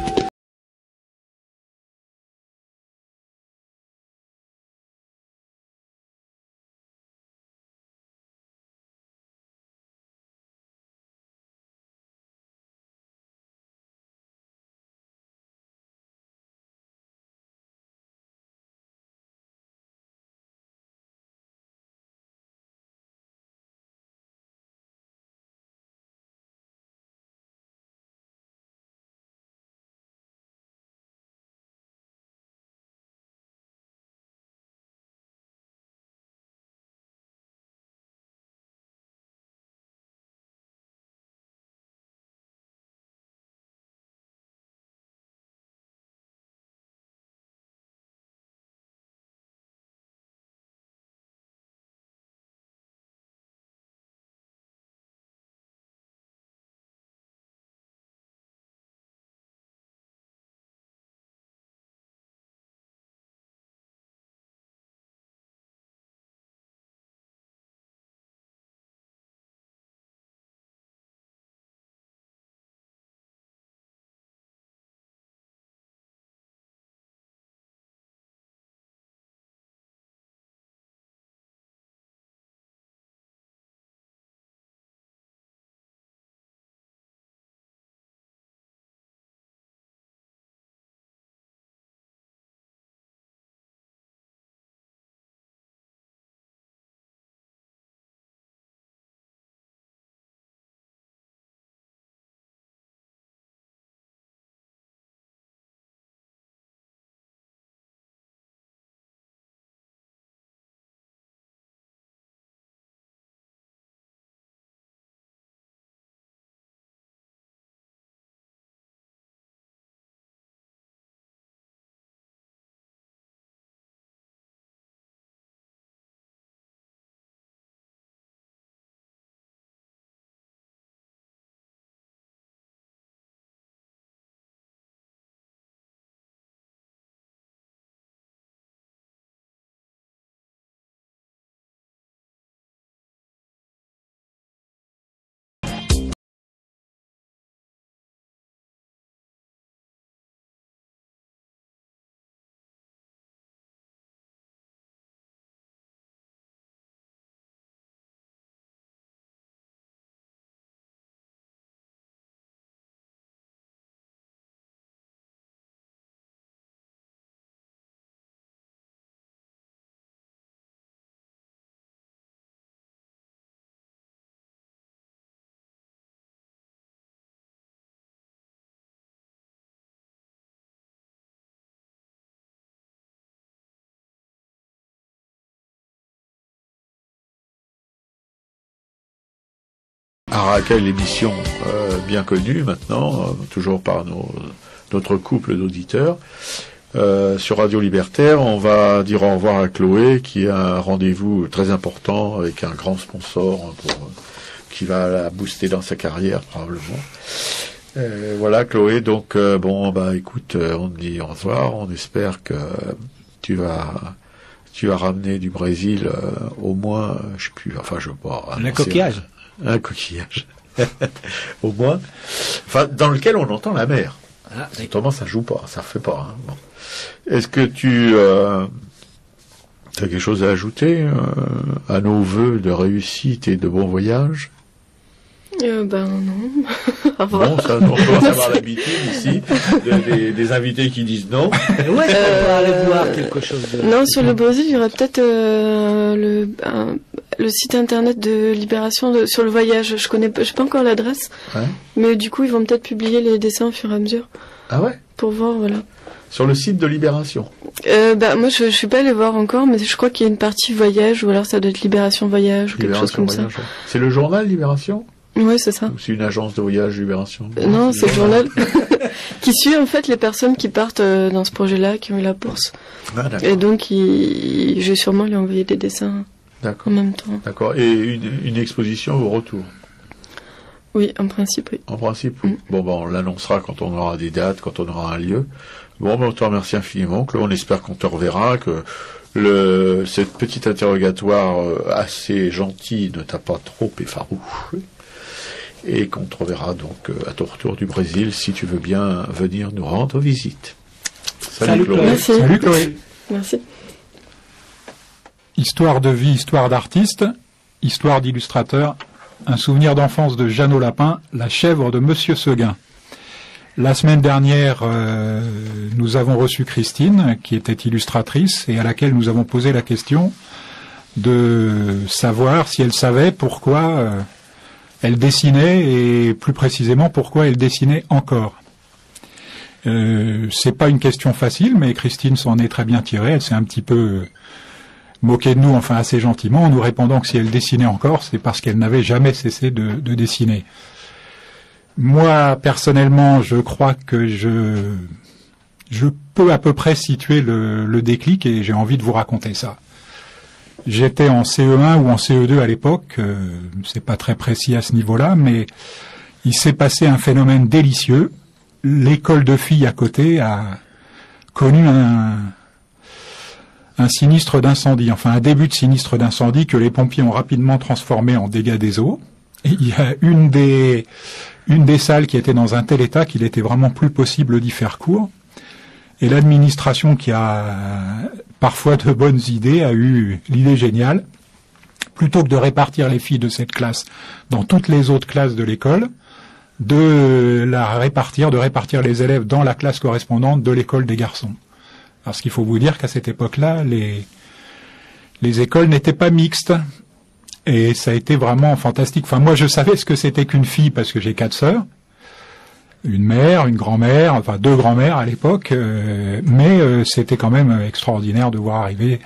Arakaï, l'émission bien connue maintenant, toujours par notre couple d'auditeurs. Sur Radio Libertaire, on va dire au revoir à Chloé, qui a un rendez-vous très important avec un grand sponsor qui va la booster dans sa carrière probablement. Voilà Chloé, donc écoute, on te dit au revoir, on espère que tu vas ramener du Brésil au moins, je sais plus, enfin je sais pas. Un coquillage. Un coquillage. Au moins. Enfin, dans lequel on entend la mer. Ah, oui. Autrement, ça joue pas, ça refait pas. Hein. Bon. Est-ce que tu as quelque chose à ajouter à nos vœux de réussite et de bon voyage? Ben non. Au revoir. Bon, ça, on commence à avoir l'habitude ici des invités qui disent non. Ouais, on va aller voir quelque chose de... Non, sur le Brésil, il y aura peut-être le site internet de Libération sur le voyage. Je sais pas encore l'adresse, Ouais. mais du coup, ils vont peut-être publier les dessins au fur et à mesure Ah ouais? pour voir, voilà. Sur le site de Libération. Moi, je suis pas allée voir encore, mais je crois qu'il y a une partie voyage, ou alors ça doit être Libération Voyage, ou quelque chose comme Voyage, ouais. C'est le journal Libération? ça. Ouais, c'est ça. Ou c'est une agence de voyage Libération? Non, c'est le journal qui suit en fait les personnes qui partent dans ce projet-là, qui ont eu la bourse. Ah, d'accord. Et donc, je vais sûrement lui envoyer des dessins en D'accord. même temps. D'accord. Et une exposition au retour? Oui, en principe, oui. En principe, oui. Bon, on l'annoncera quand on aura des dates, quand on aura un lieu. Bon, on te remercie infiniment, Claude. On espère qu'on te reverra, que cette petite interrogatoire assez gentille ne t'a pas trop effarouché. Et qu'on te reverra donc à ton retour du Brésil, si tu veux bien venir nous rendre visite. Salut Claude. Merci. Salut Chloé. Merci. Histoire de vie, histoire d'artiste, histoire d'illustrateur, un souvenir d'enfance de Jeannot Lapin, la chèvre de Monsieur Seguin. La semaine dernière, nous avons reçu Christine, qui était illustratrice, et à laquelle nous avons posé la question de savoir si elle savait pourquoi elle dessinait, et plus précisément pourquoi elle dessinait encore. C'est pas une question facile, mais Christine s'en est très bien tirée. Elle s'est un petit peu moquée de nous, enfin assez gentiment, en nous répondant que si elle dessinait encore, c'est parce qu'elle n'avait jamais cessé de dessiner. Moi, personnellement, je crois que je peux à peu près situer le déclic, et j'ai envie de vous raconter ça. J'étais en CE1 ou en CE2 à l'époque, c'est pas très précis à ce niveau-là, mais il s'est passé un phénomène délicieux. L'école de filles à côté a connu un sinistre d'incendie, enfin un début de sinistre d'incendie que les pompiers ont rapidement transformé en dégâts des eaux. Et il y a une des salles qui était dans un tel état qu'il était vraiment plus possible d'y faire cours. Et l'administration, qui a parfois de bonnes idées, a eu l'idée géniale, plutôt que de répartir les filles de cette classe dans toutes les autres classes de l'école, de répartir les élèves dans la classe correspondante de l'école des garçons. Parce qu'il faut vous dire qu'à cette époque-là, les écoles n'étaient pas mixtes. Et ça a été vraiment fantastique. Enfin, moi, je savais ce que c'était qu'une fille parce que j'ai 4 sœurs. Une mère, une grand-mère, enfin 2 grand-mères à l'époque. Mais c'était quand même extraordinaire de voir arriver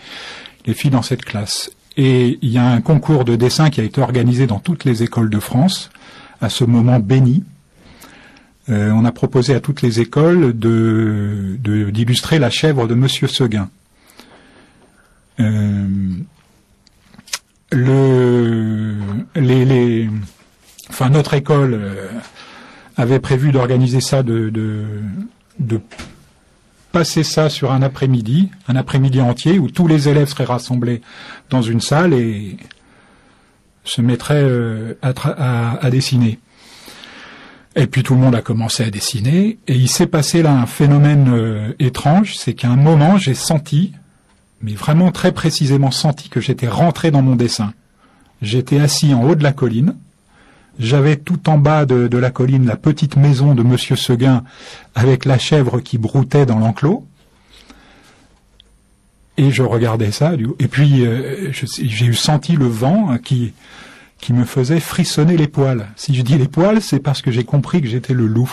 les filles dans cette classe. Et il y a un concours de dessin qui a été organisé dans toutes les écoles de France, à ce moment béni. On a proposé à toutes les écoles d'illustrer la chèvre de Monsieur Seguin. Notre école avait prévu d'organiser ça, de passer ça sur un après-midi entier où tous les élèves seraient rassemblés dans une salle et se mettraient à dessiner. Et puis tout le monde a commencé à dessiner et il s'est passé là un phénomène étrange, c'est qu'à un moment j'ai senti, mais vraiment très précisément senti, que j'étais rentré dans mon dessin. J'étais assis en haut de la colline, j'avais tout en bas de la colline la petite maison de Monsieur Seguin avec la chèvre qui broutait dans l'enclos, et je regardais ça, et puis j'ai senti le vent qui me faisait frissonner les poils. Si je dis les poils, c'est parce que j'ai compris que j'étais le loup.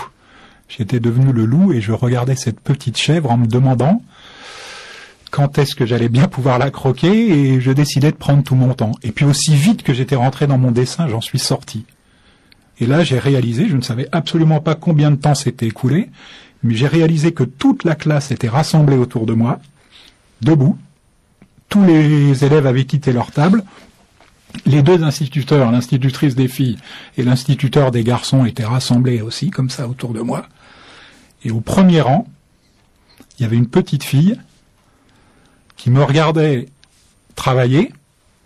J'étais devenu le loup et je regardais cette petite chèvre en me demandant quand est-ce que j'allais bien pouvoir la croquer, et je décidais de prendre tout mon temps. Et puis aussi vite que j'étais rentré dans mon dessin, j'en suis sorti. Et là, j'ai réalisé, je ne savais absolument pas combien de temps s'était écoulé, mais j'ai réalisé que toute la classe était rassemblée autour de moi, debout. Tous les élèves avaient quitté leur table. Les 2 instituteurs, l'institutrice des filles et l'instituteur des garçons, étaient rassemblés aussi, comme ça, autour de moi. Et au premier rang, il y avait une petite fille qui me regardait travailler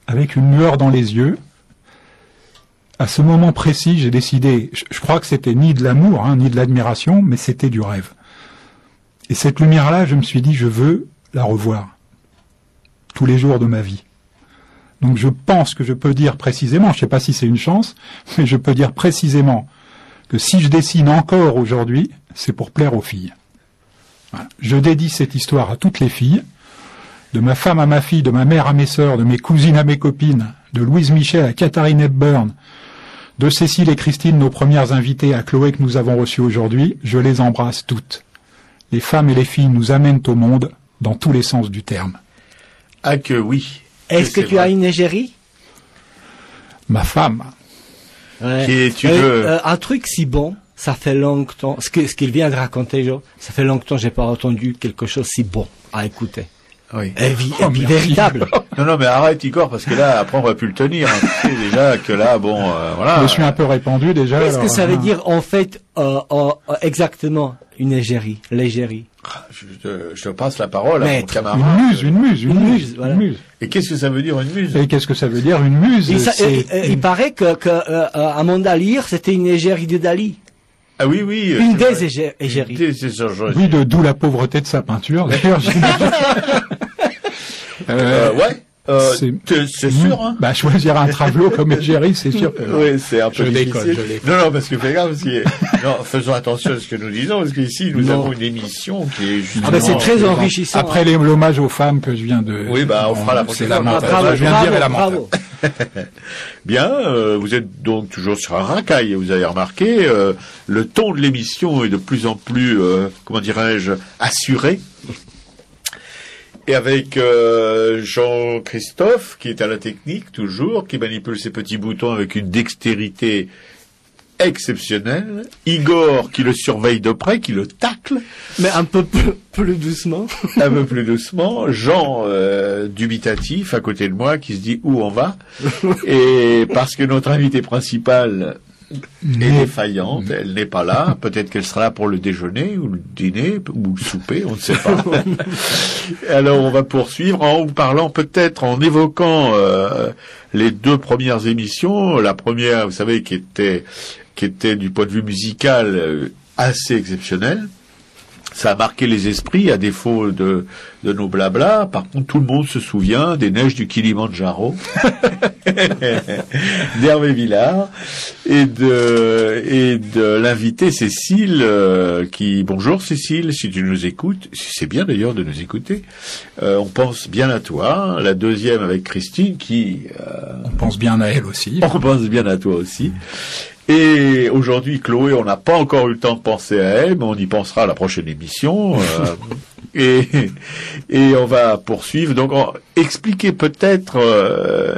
avec une lueur dans les yeux, À ce moment précis, j'ai décidé, je crois que c'était ni de l'amour, ni de l'admiration, mais c'était du rêve. Et cette lumière-là, je me suis dit, je veux la revoir. Tous les jours de ma vie. Donc je pense que je peux dire précisément, je ne sais pas si c'est une chance, mais je peux dire précisément que si je dessine encore aujourd'hui, c'est pour plaire aux filles. Voilà. Je dédie cette histoire à toutes les filles, de ma femme à ma fille, de ma mère à mes sœurs, de mes cousines à mes copines, de Louise Michel à Katharine Hepburn, de Cécile et Christine, nos premières invitées, à Chloé que nous avons reçues aujourd'hui. Je les embrasse toutes. Les femmes et les filles nous amènent au monde dans tous les sens du terme. Ah que oui. Est-ce que tu as une égérie? Ma femme. Ouais. Un truc si bon, ça fait longtemps, ce qu'il vient de raconter, Joe, ça fait longtemps que j'ai pas entendu quelque chose si bon à écouter. Oui. Et puis véritable. Non, mais arrête, Igor, parce que là, après, on va plus le tenir. Tu sais déjà que là, bon, voilà. Je suis un peu répandu déjà. Qu'est-ce que ça veut dire, en fait, exactement, une égérie, l'égérie? Je te passe la parole à mon camarade. Une muse. Voilà. Et qu'est-ce que ça veut dire une muse? Et qu'est-ce que ça veut dire une muse? Il paraît que Amanda Lear, c'était une égérie de Dali. Ah oui. Une des égéries. Oui, d'où la pauvreté de sa peinture. D'ailleurs, ouais. C'est sûr, hein? Bah, choisir un travelot comme égérie, c'est sûr que... Oui, c'est un peu difficile. Je déconne. Non, parce que fais gaffe, non, faisons attention à ce que nous disons, parce qu'ici, nous avons une émission qui est justement... c'est très enrichissant. Après l'hommage aux femmes que je viens de... Oui, on fera la prochaine fois. Je viens de dire et la menteur. Bien, vous êtes donc toujours sur un racaille, vous avez remarqué, le ton de l'émission est de plus en plus, comment dirais-je, assuré. Et avec Jean-Christophe, qui est à la technique toujours, qui manipule ses petits boutons avec une dextérité exceptionnelle. Igor, qui le surveille de près, qui le tacle. Mais un peu plus doucement. Un peu plus doucement. Jean, dubitatif, à côté de moi, qui se dit où on va. Et parce que notre invité principal est défaillante, elle n'est pas là, peut-être qu'elle sera là pour le déjeuner ou le dîner ou le souper, on ne sait pas. Alors on va poursuivre en vous parlant peut-être, en évoquant les deux premières émissions. La première, vous savez, qui était du point de vue musical assez exceptionnelle. Ça a marqué les esprits, à défaut de nos blablas. Par contre, tout le monde se souvient des neiges du Kilimandjaro, d'Hervé Villard, et de l'invité Cécile, bonjour Cécile, si tu nous écoutes, c'est bien d'ailleurs de nous écouter. On pense bien à toi. La deuxième avec Christine, on pense bien à elle aussi. On pense bien à toi aussi. Et aujourd'hui, Chloé, on n'a pas encore eu le temps de penser à elle, mais on y pensera à la prochaine émission. Et on va poursuivre. Donc, expliquer peut-être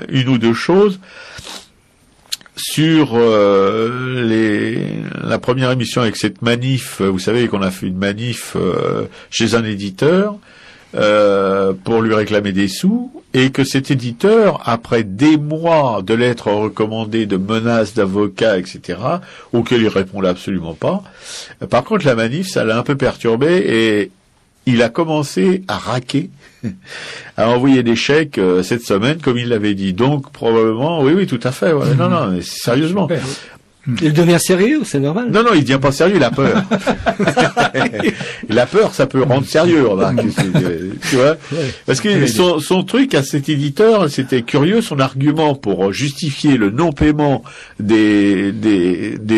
une ou deux choses sur la première émission avec cette manif. Vous savez qu'on a fait une manif chez un éditeur pour lui réclamer des sous, et que cet éditeur, après des mois de lettres recommandées, de menaces d'avocats, etc., auxquelles il répondait absolument pas. Par contre, la manif, ça l'a un peu perturbé, et il a commencé à raquer, à envoyer des chèques cette semaine, comme il l'avait dit. Donc, probablement, oui, tout à fait. Ouais. Non, mais sérieusement. Super. Il devient sérieux, c'est normal. Non, il devient pas sérieux, il a peur. La peur, ça peut rendre sérieux, remarque. Tu vois? Parce que son truc à cet éditeur, c'était curieux, son argument pour justifier le non-paiement des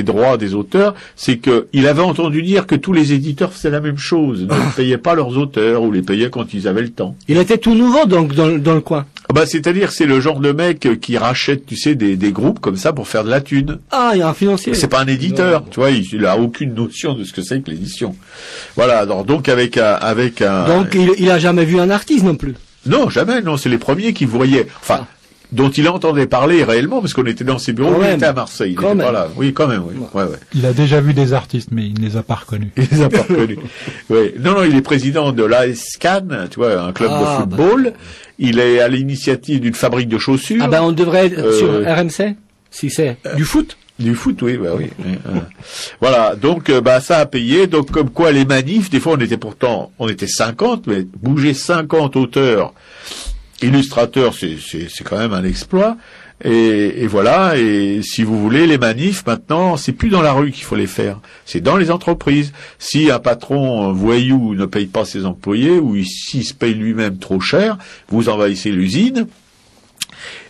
droits des auteurs, c'est que il avait entendu dire que tous les éditeurs faisaient la même chose, ne payaient pas leurs auteurs, ou les payaient quand ils avaient le temps. Il était tout nouveau, donc, dans le coin. C'est-à-dire, c'est le genre de mec qui rachète, tu sais, des groupes comme ça pour faire de la thune. Ah, il y a un financier. C'est pas un éditeur, tu vois, il a aucune notion de ce que c'est que l'édition. Voilà, alors, donc avec un... Donc, il a jamais vu un artiste non plus. Non, jamais, non, c'est les premiers qui voyaient, dont il entendait parler réellement, parce qu'on était dans ses bureaux, il était à Marseille. Oui, quand même, oui. Ouais. Il a déjà vu des artistes, mais il ne les a pas reconnus. Oui. Non, il est président de l'AS Cannes, tu vois, un club de football. Il est à l'initiative d'une fabrique de chaussures. On devrait être sur RMC, si c'est du foot. Du foot, oui. Voilà, donc ça a payé. Donc comme quoi les manifs, des fois on était 50, mais bouger 50 auteurs, illustrateurs, c'est quand même un exploit. Et voilà, et si vous voulez, les manifs, maintenant, c'est plus dans la rue qu'il faut les faire. C'est dans les entreprises. Si un patron voyou ne paye pas ses employés, ou s'il se paye lui-même trop cher, vous envahissez l'usine,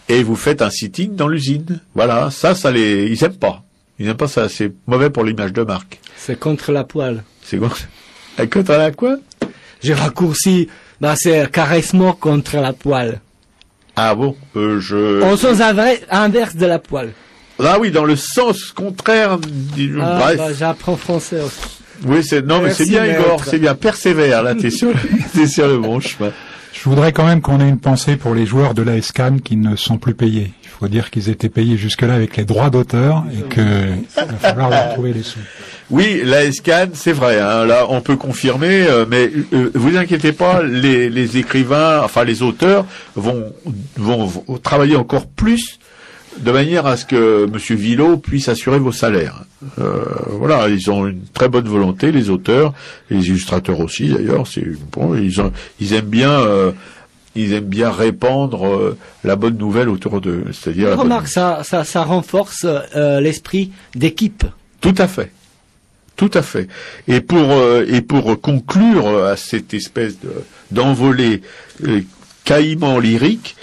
et vous faites un sitting dans l'usine. Voilà, ils aiment pas. Ils aiment pas ça, c'est mauvais pour l'image de marque. C'est contre la poêle. C'est contre la quoi? J'ai raccourci, c'est caressement contre la poêle. Ah bon, Au sens inverse de la poêle. Ah oui, dans le sens contraire du... Bref. J'apprends français aussi. Oui, mais c'est bien, Igor, c'est bien. Persévère, là, t'es sur le bon chemin. Je voudrais quand même qu'on ait une pensée pour les joueurs de l'AS Cannes qui ne sont plus payés. Il faut dire qu'ils étaient payés jusque-là avec les droits d'auteur et qu'il va falloir leur trouver les sous. Oui, l'AS Cannes, c'est vrai, hein, là, on peut confirmer, mais vous inquiétez pas, les écrivains, enfin les auteurs, vont travailler encore plus de manière à ce que Monsieur Villot puisse assurer vos salaires. Voilà, ils ont une très bonne volonté, les auteurs, et les illustrateurs aussi d'ailleurs. C'est bon, ils aiment bien répandre la bonne nouvelle autour d'eux. C'est-à-dire. Remarque, ça renforce l'esprit d'équipe. Tout à fait. Tout à fait. Et pour conclure à cette espèce d'envolée caïman lyrique,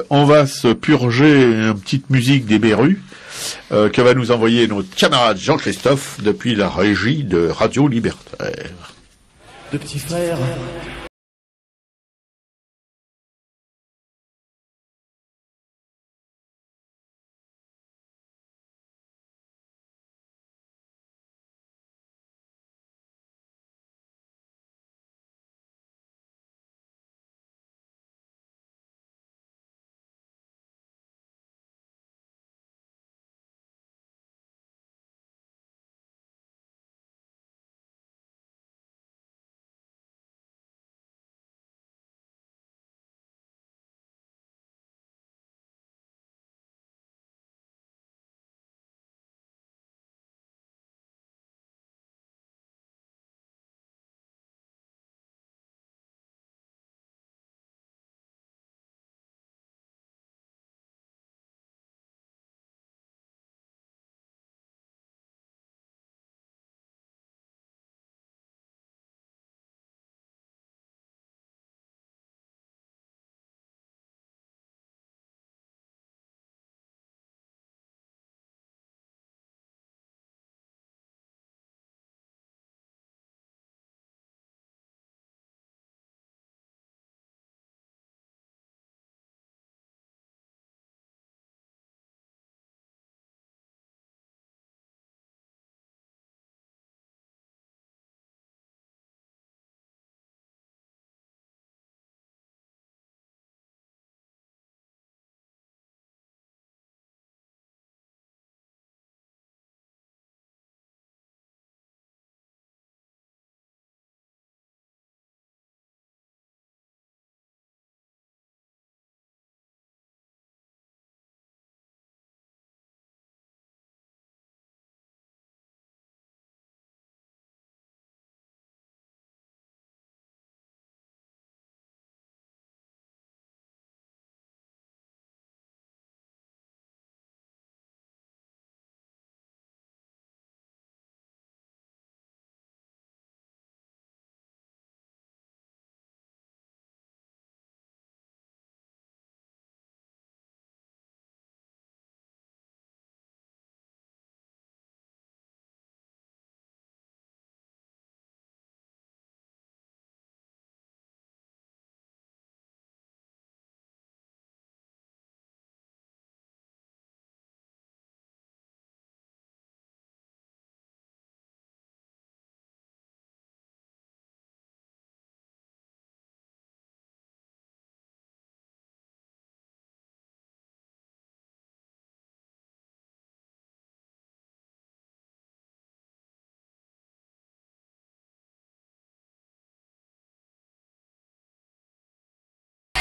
on va se purger une petite musique des Berus que va nous envoyer notre camarade Jean-Christophe depuis la régie de Radio Libertaire. De petits frères.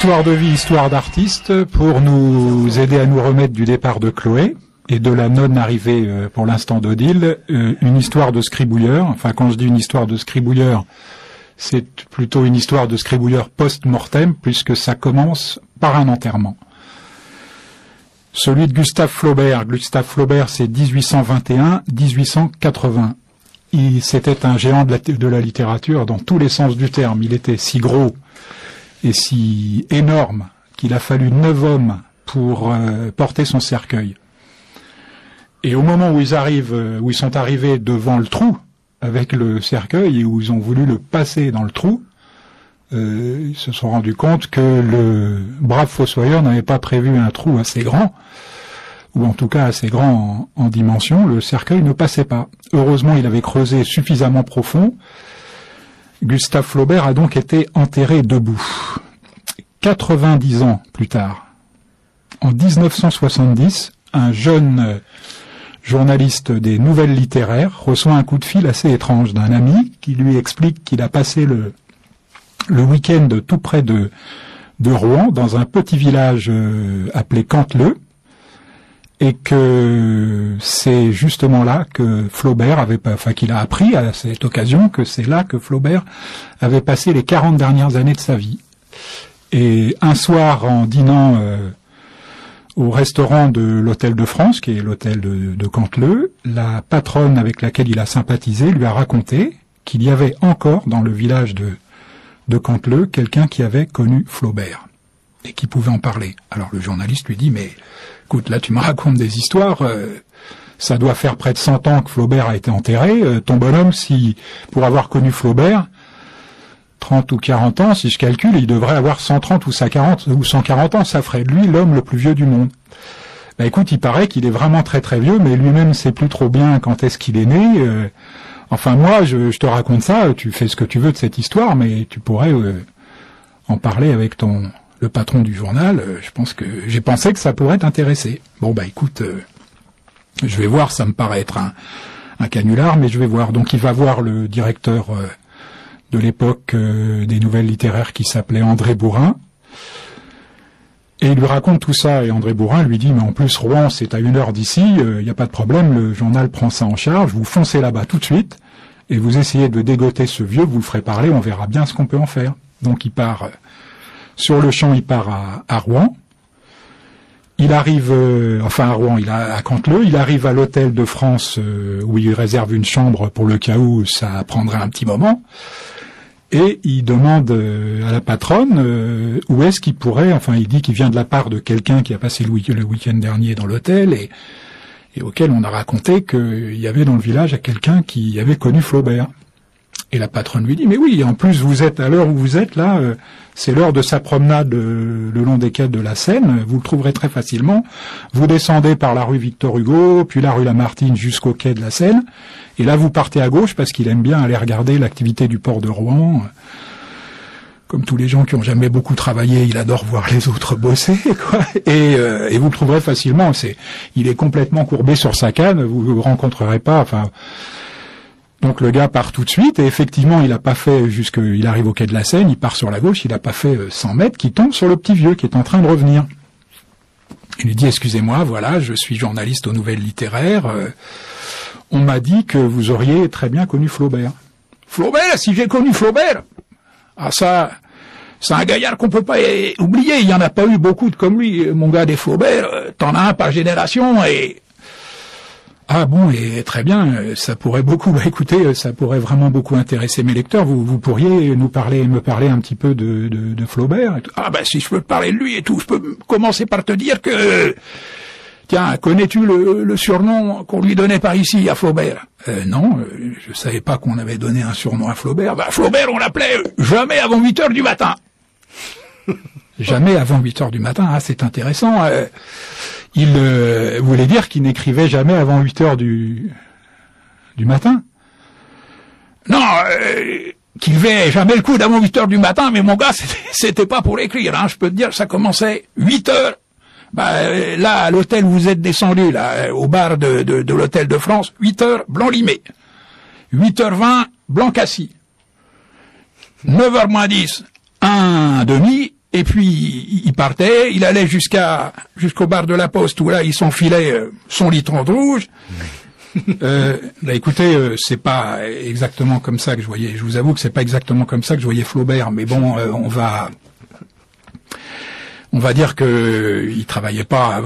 Histoire de vie, histoire d'artiste, pour nous aider à nous remettre du départ de Chloé et de la non-arrivée pour l'instant d'Odile, une histoire de scribouilleur. Enfin, quand je dis une histoire de scribouilleur, c'est plutôt une histoire de scribouilleur post-mortem, puisque ça commence par un enterrement. celui de Gustave Flaubert. Gustave Flaubert, c'est 1821-1880. C'était un géant de la littérature dans tous les sens du terme. Il était si gros et si énorme qu'il a fallu 9 hommes pour porter son cercueil. Et au moment où ils sont arrivés devant le trou avec le cercueil et où ils ont voulu le passer dans le trou, ils se sont rendus compte que le brave fossoyeur n'avait pas prévu un trou assez grand, ou en tout cas assez grand en dimension. Le cercueil ne passait pas. Heureusement, il avait creusé suffisamment profond. Gustave Flaubert a donc été enterré debout. 90 ans plus tard, en 1970, un jeune journaliste des Nouvelles littéraires reçoit un coup de fil assez étrange d'un ami qui lui explique qu'il a passé le week-end tout près de Rouen, dans un petit village appelé Canteleu, et que c'est justement là que Flaubert qu'il a appris à cette occasion que c'est là que Flaubert avait passé les 40 dernières années de sa vie. Et un soir, en dînant au restaurant de l'Hôtel de France, qui est l'hôtel de Canteleu, la patronne avec laquelle il a sympathisé lui a raconté qu'il y avait encore dans le village de Canteleu quelqu'un qui avait connu Flaubert et qui pouvait en parler. Alors le journaliste lui dit, mais écoute, là tu me racontes des histoires, ça doit faire près de 100 ans que Flaubert a été enterré, ton bonhomme, si pour avoir connu Flaubert, 30 ou 40 ans, si je calcule, il devrait avoir 130 ou 140 ans, ça ferait de lui l'homme le plus vieux du monde. Bah écoute, il paraît qu'il est vraiment très très vieux, mais lui-même sait plus trop bien quand est-ce qu'il est né. Enfin moi, je te raconte ça, tu fais ce que tu veux de cette histoire, mais tu pourrais en parler avec le patron du journal. J'ai pensé que ça pourrait t'intéresser. Bon bah écoute, je vais voir, ça me paraît être un canular, mais je vais voir. Donc il va voir le directeur de l'époque des Nouvelles littéraires qui s'appelait André Bourrin, et il lui raconte tout ça, et André Bourrin lui dit, mais en plus Rouen c'est à 1 heure d'ici, il n'y a pas de problème, le journal prend ça en charge, vous foncez là-bas tout de suite, et vous essayez de dégoter ce vieux, vous le ferez parler, on verra bien ce qu'on peut en faire. Donc il part, sur le champ il part à Rouen, il arrive, à Rouen, à Canteleu, il arrive à l'Hôtel de France où il réserve une chambre pour le cas où ça prendrait un petit moment. Et il demande à la patronne où est-ce qu'il pourrait, il dit qu'il vient de la part de quelqu'un qui a passé le week-end dernier dans l'hôtel et auquel on a raconté qu'il y avait dans le village quelqu'un qui avait connu Flaubert. Et la patronne lui dit, mais oui, en plus vous êtes à l'heure où vous êtes là, c'est l'heure de sa promenade le long des quais de la Seine, vous le trouverez très facilement. Vous descendez par la rue Victor Hugo, puis la rue Lamartine jusqu'au quai de la Seine, et là vous partez à gauche parce qu'il aime bien aller regarder l'activité du port de Rouen. Comme tous les gens qui ont jamais beaucoup travaillé, il adore voir les autres bosser, quoi. Et vous le trouverez facilement. Il est complètement courbé sur sa canne, vous le rencontrerez pas, Donc le gars part tout de suite, et effectivement il a pas fait il arrive au quai de la Seine, il part sur la gauche, il a pas fait 100 mètres, qu'il tombe sur le petit vieux qui est en train de revenir. Il lui dit, excusez-moi, voilà, je suis journaliste aux Nouvelles littéraires, on m'a dit que vous auriez très bien connu Flaubert. Flaubert, si j'ai connu Flaubert? Ah ça, c'est un gaillard qu'on peut pas oublier, il y en a pas eu beaucoup de comme lui, mon gars des Flaubert, t'en as un par génération et... Ah bon, et très bien, ça pourrait écoutez, ça pourrait vraiment beaucoup intéresser mes lecteurs. Vous pourriez me parler un petit peu de Flaubert et tout. Ah ben si je peux te parler de lui et tout, je peux commencer par te dire que... Tiens, connais-tu le surnom qu'on lui donnait par ici à Flaubert? Non, je savais pas qu'on avait donné un surnom à Flaubert. Flaubert, on l'appelait jamais avant 8 heures du matin. Jamais avant 8 heures du matin, ah c'est intéressant. Il voulait dire qu'il n'écrivait jamais avant 8 heures du matin. Non, qu'il levait jamais le coude avant 8 heures du matin, mais mon gars, c'était pas pour l'écrire, hein. Je peux te dire, ça commençait 8 heures. Là, à l'hôtel où vous êtes descendu, là, au bar de l'Hôtel de France, 8 heures, Blanc-Limé. 8h20, Blanc-Cassis. 9h moins 10, 1h30, et puis il partait, il allait jusqu'au bar de la Poste où là il s'enfilait son litre de rouge. Écoutez, c'est pas exactement comme ça que je voyais. Je vous avoue que c'est pas exactement comme ça que je voyais Flaubert, mais bon, on va dire que il travaillait pas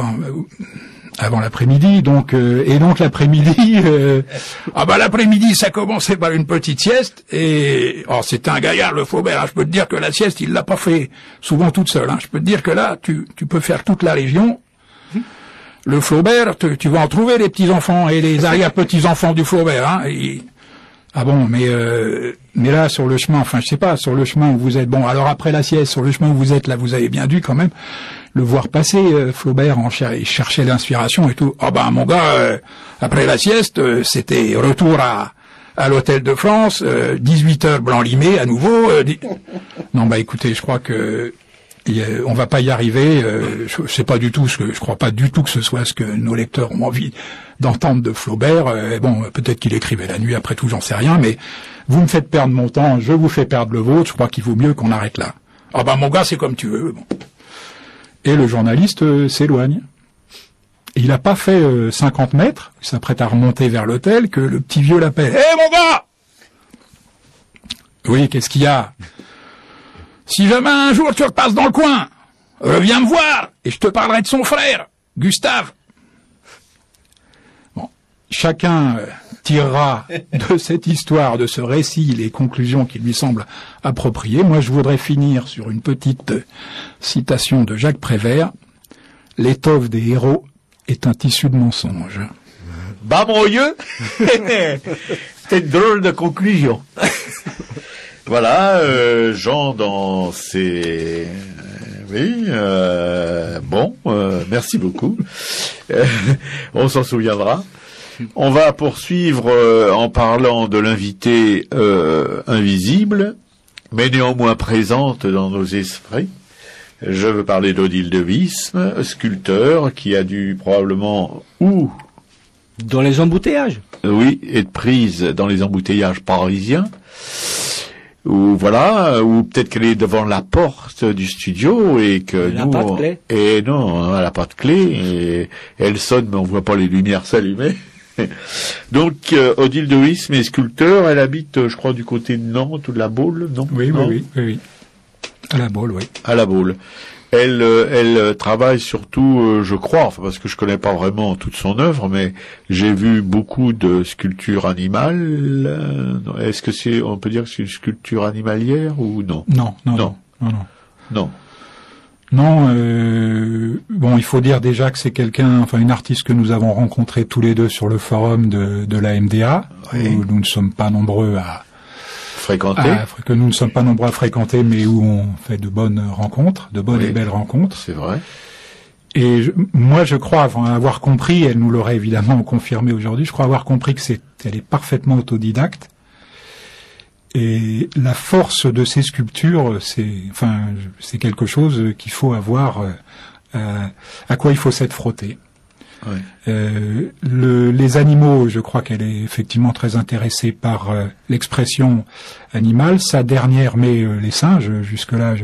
avant l'après-midi, donc et donc l'après-midi, l'après-midi ça commençait par une petite sieste et c'était un gaillard le Flaubert, hein, je peux te dire que la sieste il l'a pas fait souvent toute seule, hein, je peux te dire que là tu peux faire toute la région. Le Flaubert, tu vas en trouver les petits enfants et les arrière-petits enfants du Flaubert, hein. Mais là sur le chemin, enfin je sais pas, sur le chemin où vous êtes, bon alors après la sieste, sur le chemin où vous êtes là, vous avez bien dû quand même le voir passer, Flaubert, il cherchait l'inspiration et tout. Mon gars, après la sieste, c'était retour à l'hôtel de France, 18h Blanc-Limé à nouveau. Non, écoutez, je crois que on va pas y arriver. Je sais pas du tout je crois pas du tout que ce soit ce que nos lecteurs ont envie d'entendre de Flaubert. Peut-être qu'il écrivait la nuit, après tout, j'en sais rien, mais vous me faites perdre mon temps, je vous fais perdre le vôtre, je crois qu'il vaut mieux qu'on arrête là. Mon gars, c'est comme tu veux. Bon. Et le journaliste s'éloigne. Et il a pas fait 50 mètres, il s'apprête à remonter vers l'hôtel, que le petit vieux l'appelle. Hé, mon gars! Oui, qu'est-ce qu'il y a? Si jamais un jour tu repasses dans le coin, reviens me voir, et je te parlerai de son frère, Gustave. Bon, chacun tirera de cette histoire, de ce récit, les conclusions qui lui semblent appropriées. Moi, je voudrais finir sur une petite citation de Jacques Prévert. L'étoffe des héros est un tissu de mensonges. Babrojeux. C'est une drôle de conclusion. Voilà, Jean dans ses... merci beaucoup. On s'en souviendra. On va poursuivre en parlant de l'invité invisible, mais néanmoins présente dans nos esprits. Je veux parler d'Odile de Wisme, sculpteur qui a dû probablement dans les embouteillages. Oui, être prise dans les embouteillages parisiens. Ou peut-être qu'elle est devant la porte du studio et que elle n'a pas de clé. Et non, elle n'a pas de clé et elle sonne mais on voit pas les lumières s'allumer. Donc Odile de Wisme est sculpteur, elle habite je crois du côté de Nantes ou de la Baule, non? Oui. À la Baule, oui. À la Baule. Elle travaille surtout, je crois, parce que je connais pas vraiment toute son œuvre, mais j'ai vu beaucoup de sculptures animales. Est-ce que on peut dire que c'est une sculpture animalière ou non? Non. Bon, il faut dire déjà que c'est une artiste que nous avons rencontrée tous les deux sur le forum de la MDA, oui. Où nous ne sommes pas nombreux à fréquenter, mais où on fait de bonnes rencontres, de bonnes et belles rencontres. C'est vrai. Et moi, je crois avoir compris, elle nous l'aurait évidemment confirmé aujourd'hui, je crois avoir compris que elle est parfaitement autodidacte. Et la force de ces sculptures, c'est quelque chose qu'il faut avoir, à quoi il faut s'être frotté. Ouais. Les animaux, je crois qu'elle est effectivement très intéressée par l'expression animale. Sa dernière, mais les singes, jusque-là,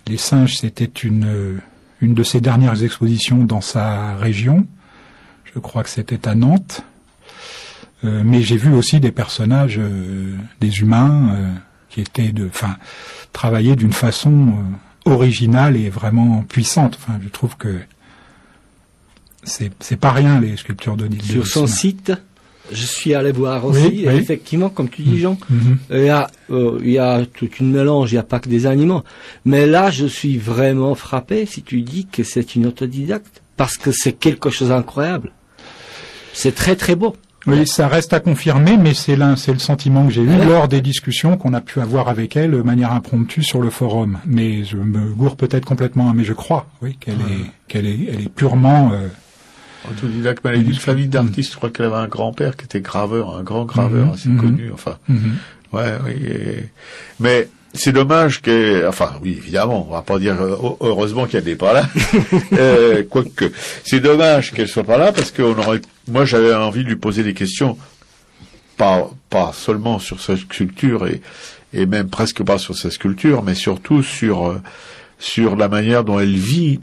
les singes, c'était une de ses dernières expositions dans sa région. Je crois que c'était à Nantes. Mais j'ai vu aussi des personnages, des humains, qui étaient travaillés d'une façon originale et vraiment puissante. Enfin, je trouve que c'est pas rien les sculptures d'Odile de Wisme. Sur son site, je suis allé voir aussi, oui. Effectivement, comme tu dis, Jean, il y a toute une mélange, il n'y a pas que des animaux. Mais là, je suis vraiment frappé si tu dis que c'est une autodidacte, parce que c'est quelque chose d'incroyable. C'est très très beau. Oui, ça reste à confirmer, mais c'est le sentiment que j'ai eu lors des discussions qu'on a pu avoir avec elle de manière impromptue sur le forum. Mais je me gourre peut-être complètement, mais je crois, oui, qu'elle est purement autodidacte. Mais elle est d'une famille d'artistes. Je crois qu'elle avait un grand-père qui était graveur, un grand graveur assez connu. Enfin, mais c'est dommage oui, évidemment, on va pas dire heureusement qu'elle n'est pas là. Quoique, c'est dommage qu'elle soit pas là parce que moi j'avais envie de lui poser des questions, pas seulement sur sa sculpture et même presque pas sur sa sculpture, mais surtout sur la manière dont elle vit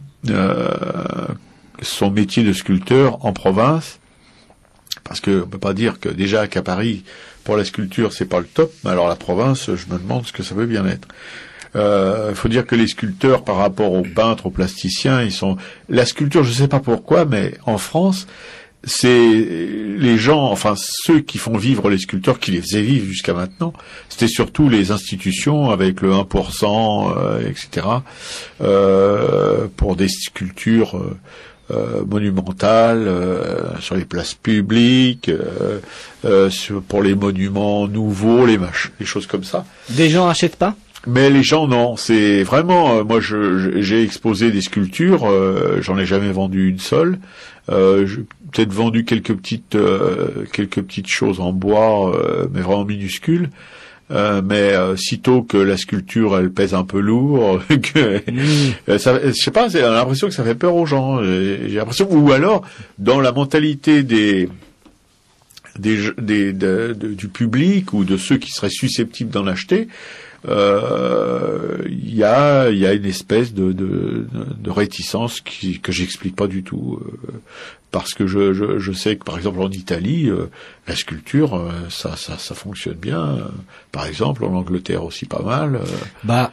son métier de sculpteur en province. Parce que on peut pas dire que déjà qu'à Paris, pour la sculpture, c'est pas le top, mais alors la province, je me demande ce que ça peut bien être. Il faut dire que les sculpteurs, par rapport aux peintres, aux plasticiens, la sculpture, je sais pas pourquoi, mais en France, c'est les gens, enfin ceux qui font vivre les sculpteurs, qui les faisaient vivre jusqu'à maintenant, c'était surtout les institutions avec le 1%, etc. Pour des sculptures monumentales sur les places publiques, pour les monuments nouveaux, les choses comme ça. Des gens achètent pas? Mais les gens non, c'est vraiment moi j'ai exposé des sculptures, j'en ai jamais vendu une seule. J'ai peut-être vendu quelques petites choses en bois, mais vraiment minuscules. Mais sitôt que la sculpture elle pèse un peu lourd, ça, je sais pas, j'ai l'impression que ça fait peur aux gens. J'ai l'impression, ou alors dans la mentalité du public ou de ceux qui seraient susceptibles d'en acheter, il y a une espèce de réticence que j'explique pas du tout, parce que je sais que par exemple en Italie la sculpture ça fonctionne bien, par exemple en Angleterre aussi pas mal.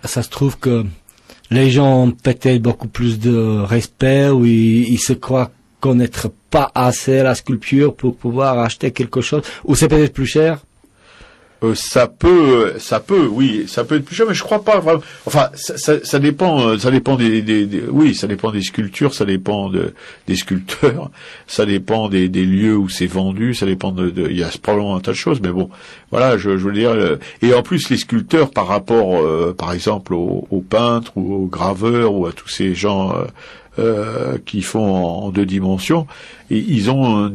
Ça se trouve que les gens ont peut-être beaucoup plus de respect, ou ils se croient connaître pas assez la sculpture pour pouvoir acheter quelque chose, ou c'est peut-être plus cher. Ça peut, oui, ça peut être plus cher, mais je crois pas vraiment. Enfin, ça dépend oui, ça dépend des sculptures, ça dépend des sculpteurs, ça dépend des lieux où c'est vendu, ça dépend il y a probablement un tas de choses, mais bon, voilà, je veux dire, et en plus les sculpteurs par rapport, par exemple, aux peintres ou aux graveurs ou à tous ces gens qui font en 2 dimensions, et ils ont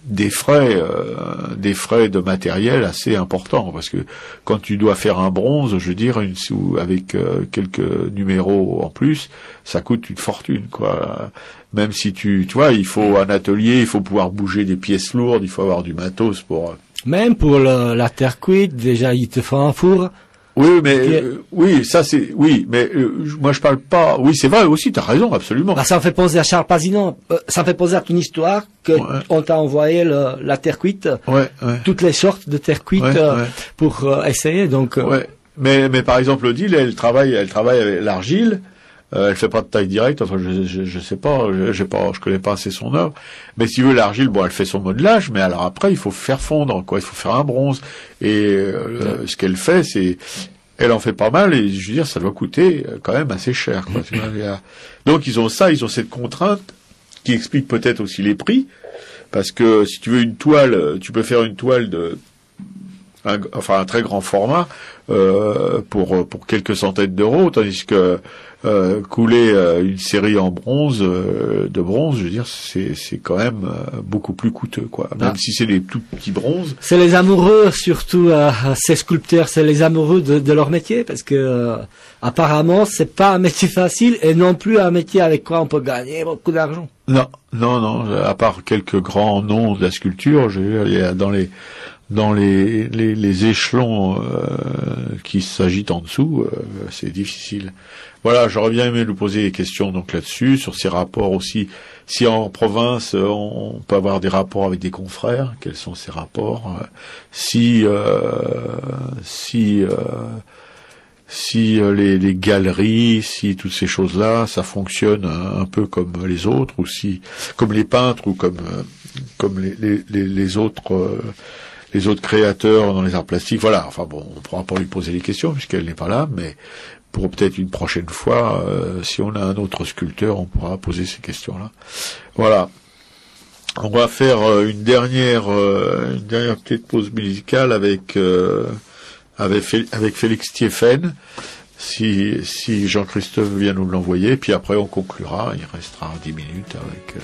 des frais de matériel assez importants, parce que quand tu dois faire un bronze, je veux dire, avec quelques numéros en plus, ça coûte une fortune, quoi. Même si tu vois, il faut un atelier, il faut pouvoir bouger des pièces lourdes, il faut avoir du matos pour. Même pour la terre cuite, déjà il te faut un four. Oui, mais oui, ça c'est oui, mais moi je parle pas. Oui, c'est vrai aussi, t'as raison, absolument. Ça me fait penser à Charles Pasinon. Ça me fait penser à une histoire que on t'a envoyé la terre cuite, toutes les sortes de terre cuite pour essayer. Donc. Mais par exemple, Odile, elle travaille avec l'argile. Elle fait pas de taille directe. Enfin, je sais pas, je connais pas assez son œuvre. Mais si tu veux, l'argile, bon, elle fait son modelage, mais alors après, il faut faire fondre, quoi. Il faut faire un bronze. Et ce qu'elle fait, elle en fait pas mal. Et je veux dire, ça doit coûter quand même assez cher, quoi. Donc ils ont cette contrainte qui explique peut-être aussi les prix, parce que si tu veux une toile, tu peux faire une toile un très grand format pour quelques centaines d'euros, tandis que couler une série en bronze, de bronze, je veux dire, c'est quand même beaucoup plus coûteux, quoi. Même si c'est des tout petits bronzes. C'est les amoureux, surtout ces sculpteurs, c'est les amoureux de leur métier, parce que apparemment c'est pas un métier facile, et non plus un métier avec quoi on peut gagner beaucoup d'argent. Non, à part quelques grands noms de la sculpture, il y a dans les échelons qui s'agitent en dessous, c'est difficile. Voilà, j'aurais bien aimé nous poser des questions donc là-dessus, sur ces rapports aussi. Si en province on peut avoir des rapports avec des confrères, quels sont ces rapports? Si les galeries, si toutes ces choses-là, ça fonctionne un peu comme les autres, ou si comme les peintres, ou comme les autres créateurs dans les arts plastiques. Voilà, enfin bon, on pourra pas lui poser les questions puisqu'elle n'est pas là, mais pour peut-être une prochaine fois, si on a un autre sculpteur, on pourra poser ces questions-là. Voilà. On va faire une dernière petite pause musicale avec Félix Thieffen, si Jean-Christophe vient nous l'envoyer, puis après on conclura, il restera 10 minutes avec...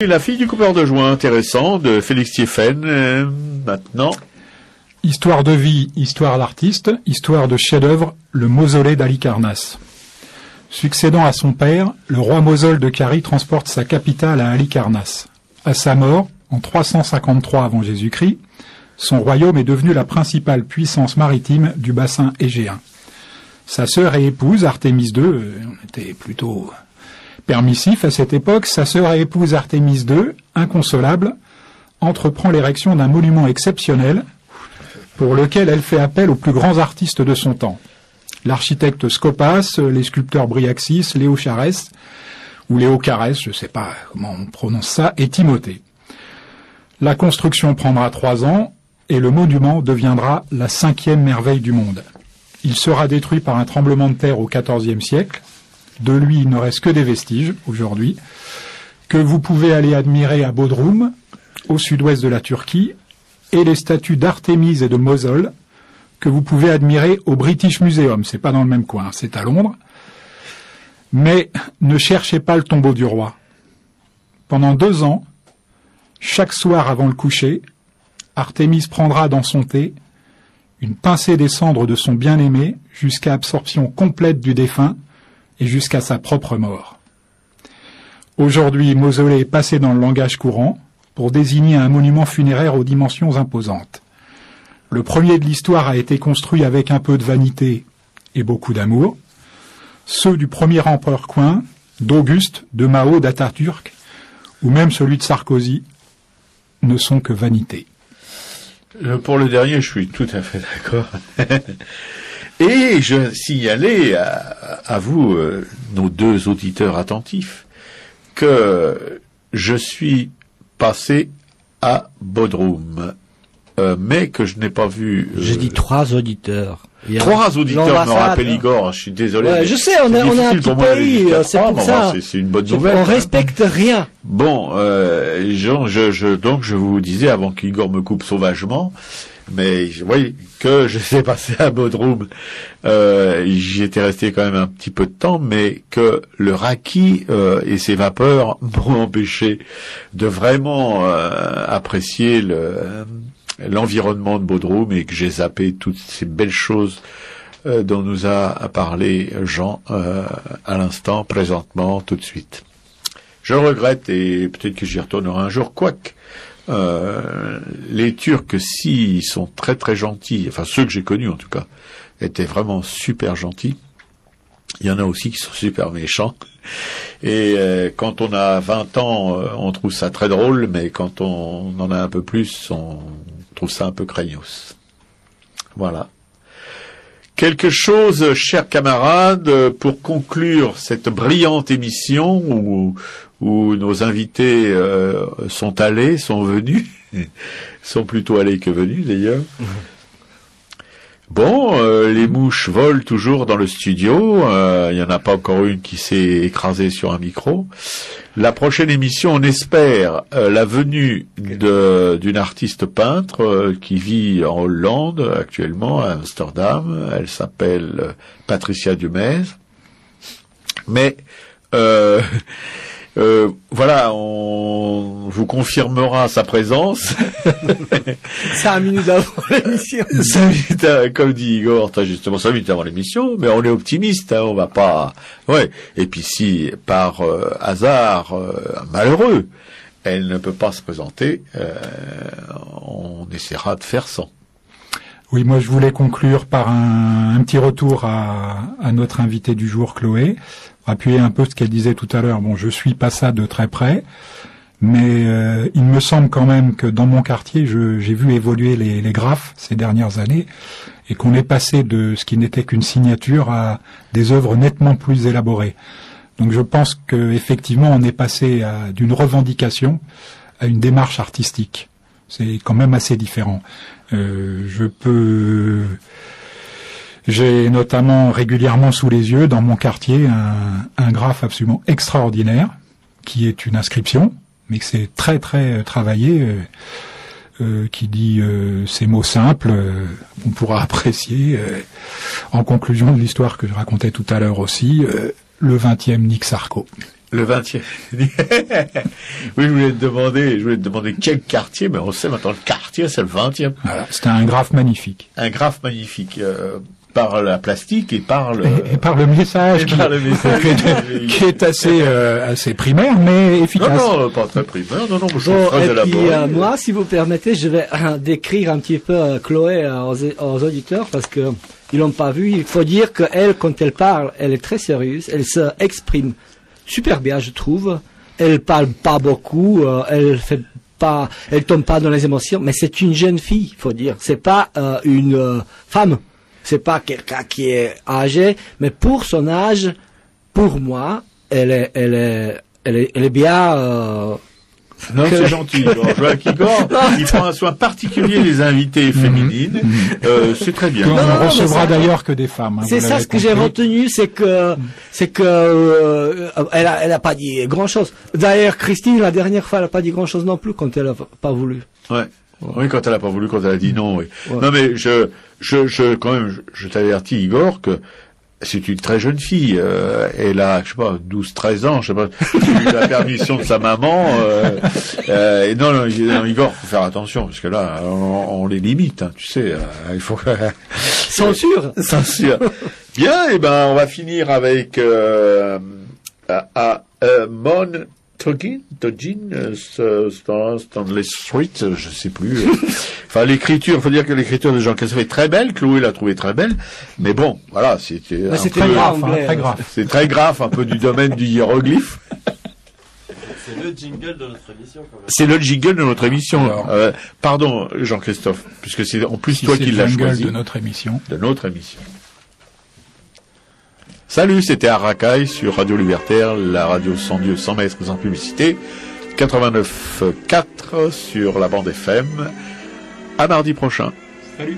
et la fille du coupeur de joint, intéressant, de Félix Thiéphène, maintenant. Histoire de vie, histoire d'artiste, histoire de chef-d'œuvre, le mausolée d'Halicarnasse. Succédant à son père, le roi Mosol de Carie transporte sa capitale à Halicarnasse. À sa mort, en 353 avant Jésus-Christ, son royaume est devenu la principale puissance maritime du bassin égéen. Sa sœur et épouse, Artémise II, on était plutôt permissif à cette époque, sa sœur et épouse Artémise II, inconsolable, entreprend l'érection d'un monument exceptionnel pour lequel elle fait appel aux plus grands artistes de son temps. L'architecte Scopas, les sculpteurs Bryaxis, Léo Charès, ou Léo Carès, je ne sais pas comment on prononce ça, et Timothée. La construction prendra 3 ans et le monument deviendra la 5e merveille du monde. Il sera détruit par un tremblement de terre au XIVe siècle. De lui, il ne reste que des vestiges aujourd'hui, que vous pouvez aller admirer à Bodrum, au sud-ouest de la Turquie, et les statues d'Artémise et de Mosol, que vous pouvez admirer au British Museum. C'est pas dans le même coin, c'est à Londres. Mais ne cherchez pas le tombeau du roi. Pendant 2 ans, chaque soir avant le coucher, Artémise prendra dans son thé une pincée des cendres de son bien-aimé jusqu'à absorption complète du défunt et jusqu'à sa propre mort. Aujourd'hui, mausolée est passé dans le langage courant pour désigner un monument funéraire aux dimensions imposantes. Le premier de l'histoire a été construit avec un peu de vanité et beaucoup d'amour. Ceux du premier empereur Qin, d'Auguste, de Mao, d'Atatürk, ou même celui de Sarkozy, ne sont que vanité. Pour le dernier, je suis tout à fait d'accord. Et je signalais à vous, nos 2 auditeurs attentifs, que je suis passé à Bodrum, mais que je n'ai pas vu... J'ai dit 3 auditeurs. 3 auditeurs me rappellent Igor, je suis désolé. Ouais, je sais, on est un petit pays, c'est pour ça. C'est une bonne nouvelle. On respecte rien. Bon, donc je vous disais, avant qu'Igor me coupe sauvagement, mais oui, que je sais passer à Bodrum, j'y étais resté quand même un petit peu de temps, mais que le raki et ses vapeurs m'ont empêché de vraiment apprécier l'environnement de Bodrum, et que j'ai zappé toutes ces belles choses dont nous a parlé Jean à l'instant, présentement, tout de suite. Je le regrette, et peut-être que j'y retournerai un jour, quoique les Turcs, si, ils sont très très gentils, enfin ceux que j'ai connus en tout cas, étaient vraiment super gentils. Il y en a aussi qui sont super méchants. Et quand on a 20 ans, on trouve ça très drôle, mais quand on en a un peu plus, on trouve ça un peu craignos. Voilà. Quelque chose, chers camarades, pour conclure cette brillante émission où nos invités sont allés, sont venus, sont plutôt allés que venus d'ailleurs. Bon, les mouches volent toujours dans le studio. Il n'y en a pas encore une qui s'est écrasée sur un micro. La prochaine émission, on espère la venue d'une artiste peintre qui vit en Hollande actuellement, à Amsterdam. Elle s'appelle Patricia Dumez. Mais voilà, on vous confirmera sa présence. 5 minutes avant l'émission. 5 minutes, comme dit Igor, très justement, 5 minutes avant l'émission, mais on est optimiste, hein, on va pas... Ouais. Et puis si, par hasard malheureux, elle ne peut pas se présenter, on essaiera de faire sans. Oui, moi je voulais conclure par un petit retour à notre invitée du jour, Chloé, appuyer un peu ce qu'elle disait tout à l'heure. Bon, je suis pas ça de très près, mais il me semble quand même que dans mon quartier, j'ai vu évoluer les graphes ces dernières années, et qu'on est passé de ce qui n'était qu'une signature à des œuvres nettement plus élaborées. Donc je pense que effectivement, on est passé d'une revendication à une démarche artistique. C'est quand même assez différent. J'ai notamment régulièrement sous les yeux, dans mon quartier, un graphe absolument extraordinaire, qui est une inscription, mais que c'est très très travaillé, qui dit ces mots simples, on pourra apprécier, en conclusion de l'histoire que je racontais tout à l'heure aussi, le 20e Nick Sarko. Le 20e. Oui, je voulais te demander quel quartier, mais on sait maintenant le quartier, c'est le 20e. Voilà, c'était un graphe magnifique. Un graphe magnifique, par la plastique et par le... Et par le message, qui est assez primaire, mais efficace. Non, pas très primaire, non, je Bon, très et puis élaboré. moi, si vous permettez, je vais décrire un petit peu Chloé aux auditeurs parce que ils l'ont pas vu. Il faut dire qu'elle, quand elle parle, elle est très sérieuse. Elle se exprime super bien, je trouve. Elle parle pas beaucoup. Elle tombe pas dans les émotions. Mais c'est une jeune fille, faut dire. C'est pas une femme. C'est pas quelqu'un qui est âgé. Mais pour son âge, pour moi, elle est bien. Non, c'est gentil. Joachim Igor, il prend un soin particulier des invités féminines. C'est très bien. On ne recevra d'ailleurs que des femmes. C'est ça ce que j'ai retenu, c'est que elle a pas dit grand chose. D'ailleurs, Christine, la dernière fois, elle a pas dit grand chose non plus quand elle a pas voulu. Ouais. Oui, quand elle a pas voulu, quand elle a dit non, oui. Ouais. Non, mais quand même, je t'avertis, Igor, que c'est une très jeune fille. Elle a, je sais pas, 12-13 ans, je sais pas, eu la permission de sa maman. Et non, Igor, faut faire attention, parce que là, on les limite, hein, tu sais. Il faut... Censure. Censure. Bien, et ben, on va finir avec Mon Togin, Stanley Street, je sais plus. Enfin, l'écriture, faut dire que l'écriture de Jean Cassel est très belle, Chloé l'a trouvée très belle, mais bon, voilà, c'était très grave, très grave. C'est très grave, un peu du domaine du hiéroglyphe. C'est le jingle de notre émission, quand même. C'est le jingle de notre émission. Alors, pardon, Jean-Christophe, puisque c'est en plus Si toi c'est qui le l'as jingle choisi. de notre émission. De notre émission. Salut, c'était Arracaille sur Radio Libertaire, la radio sans Dieu, sans maître, sans publicité, 89.4 sur la bande FM. À mardi prochain. Salut.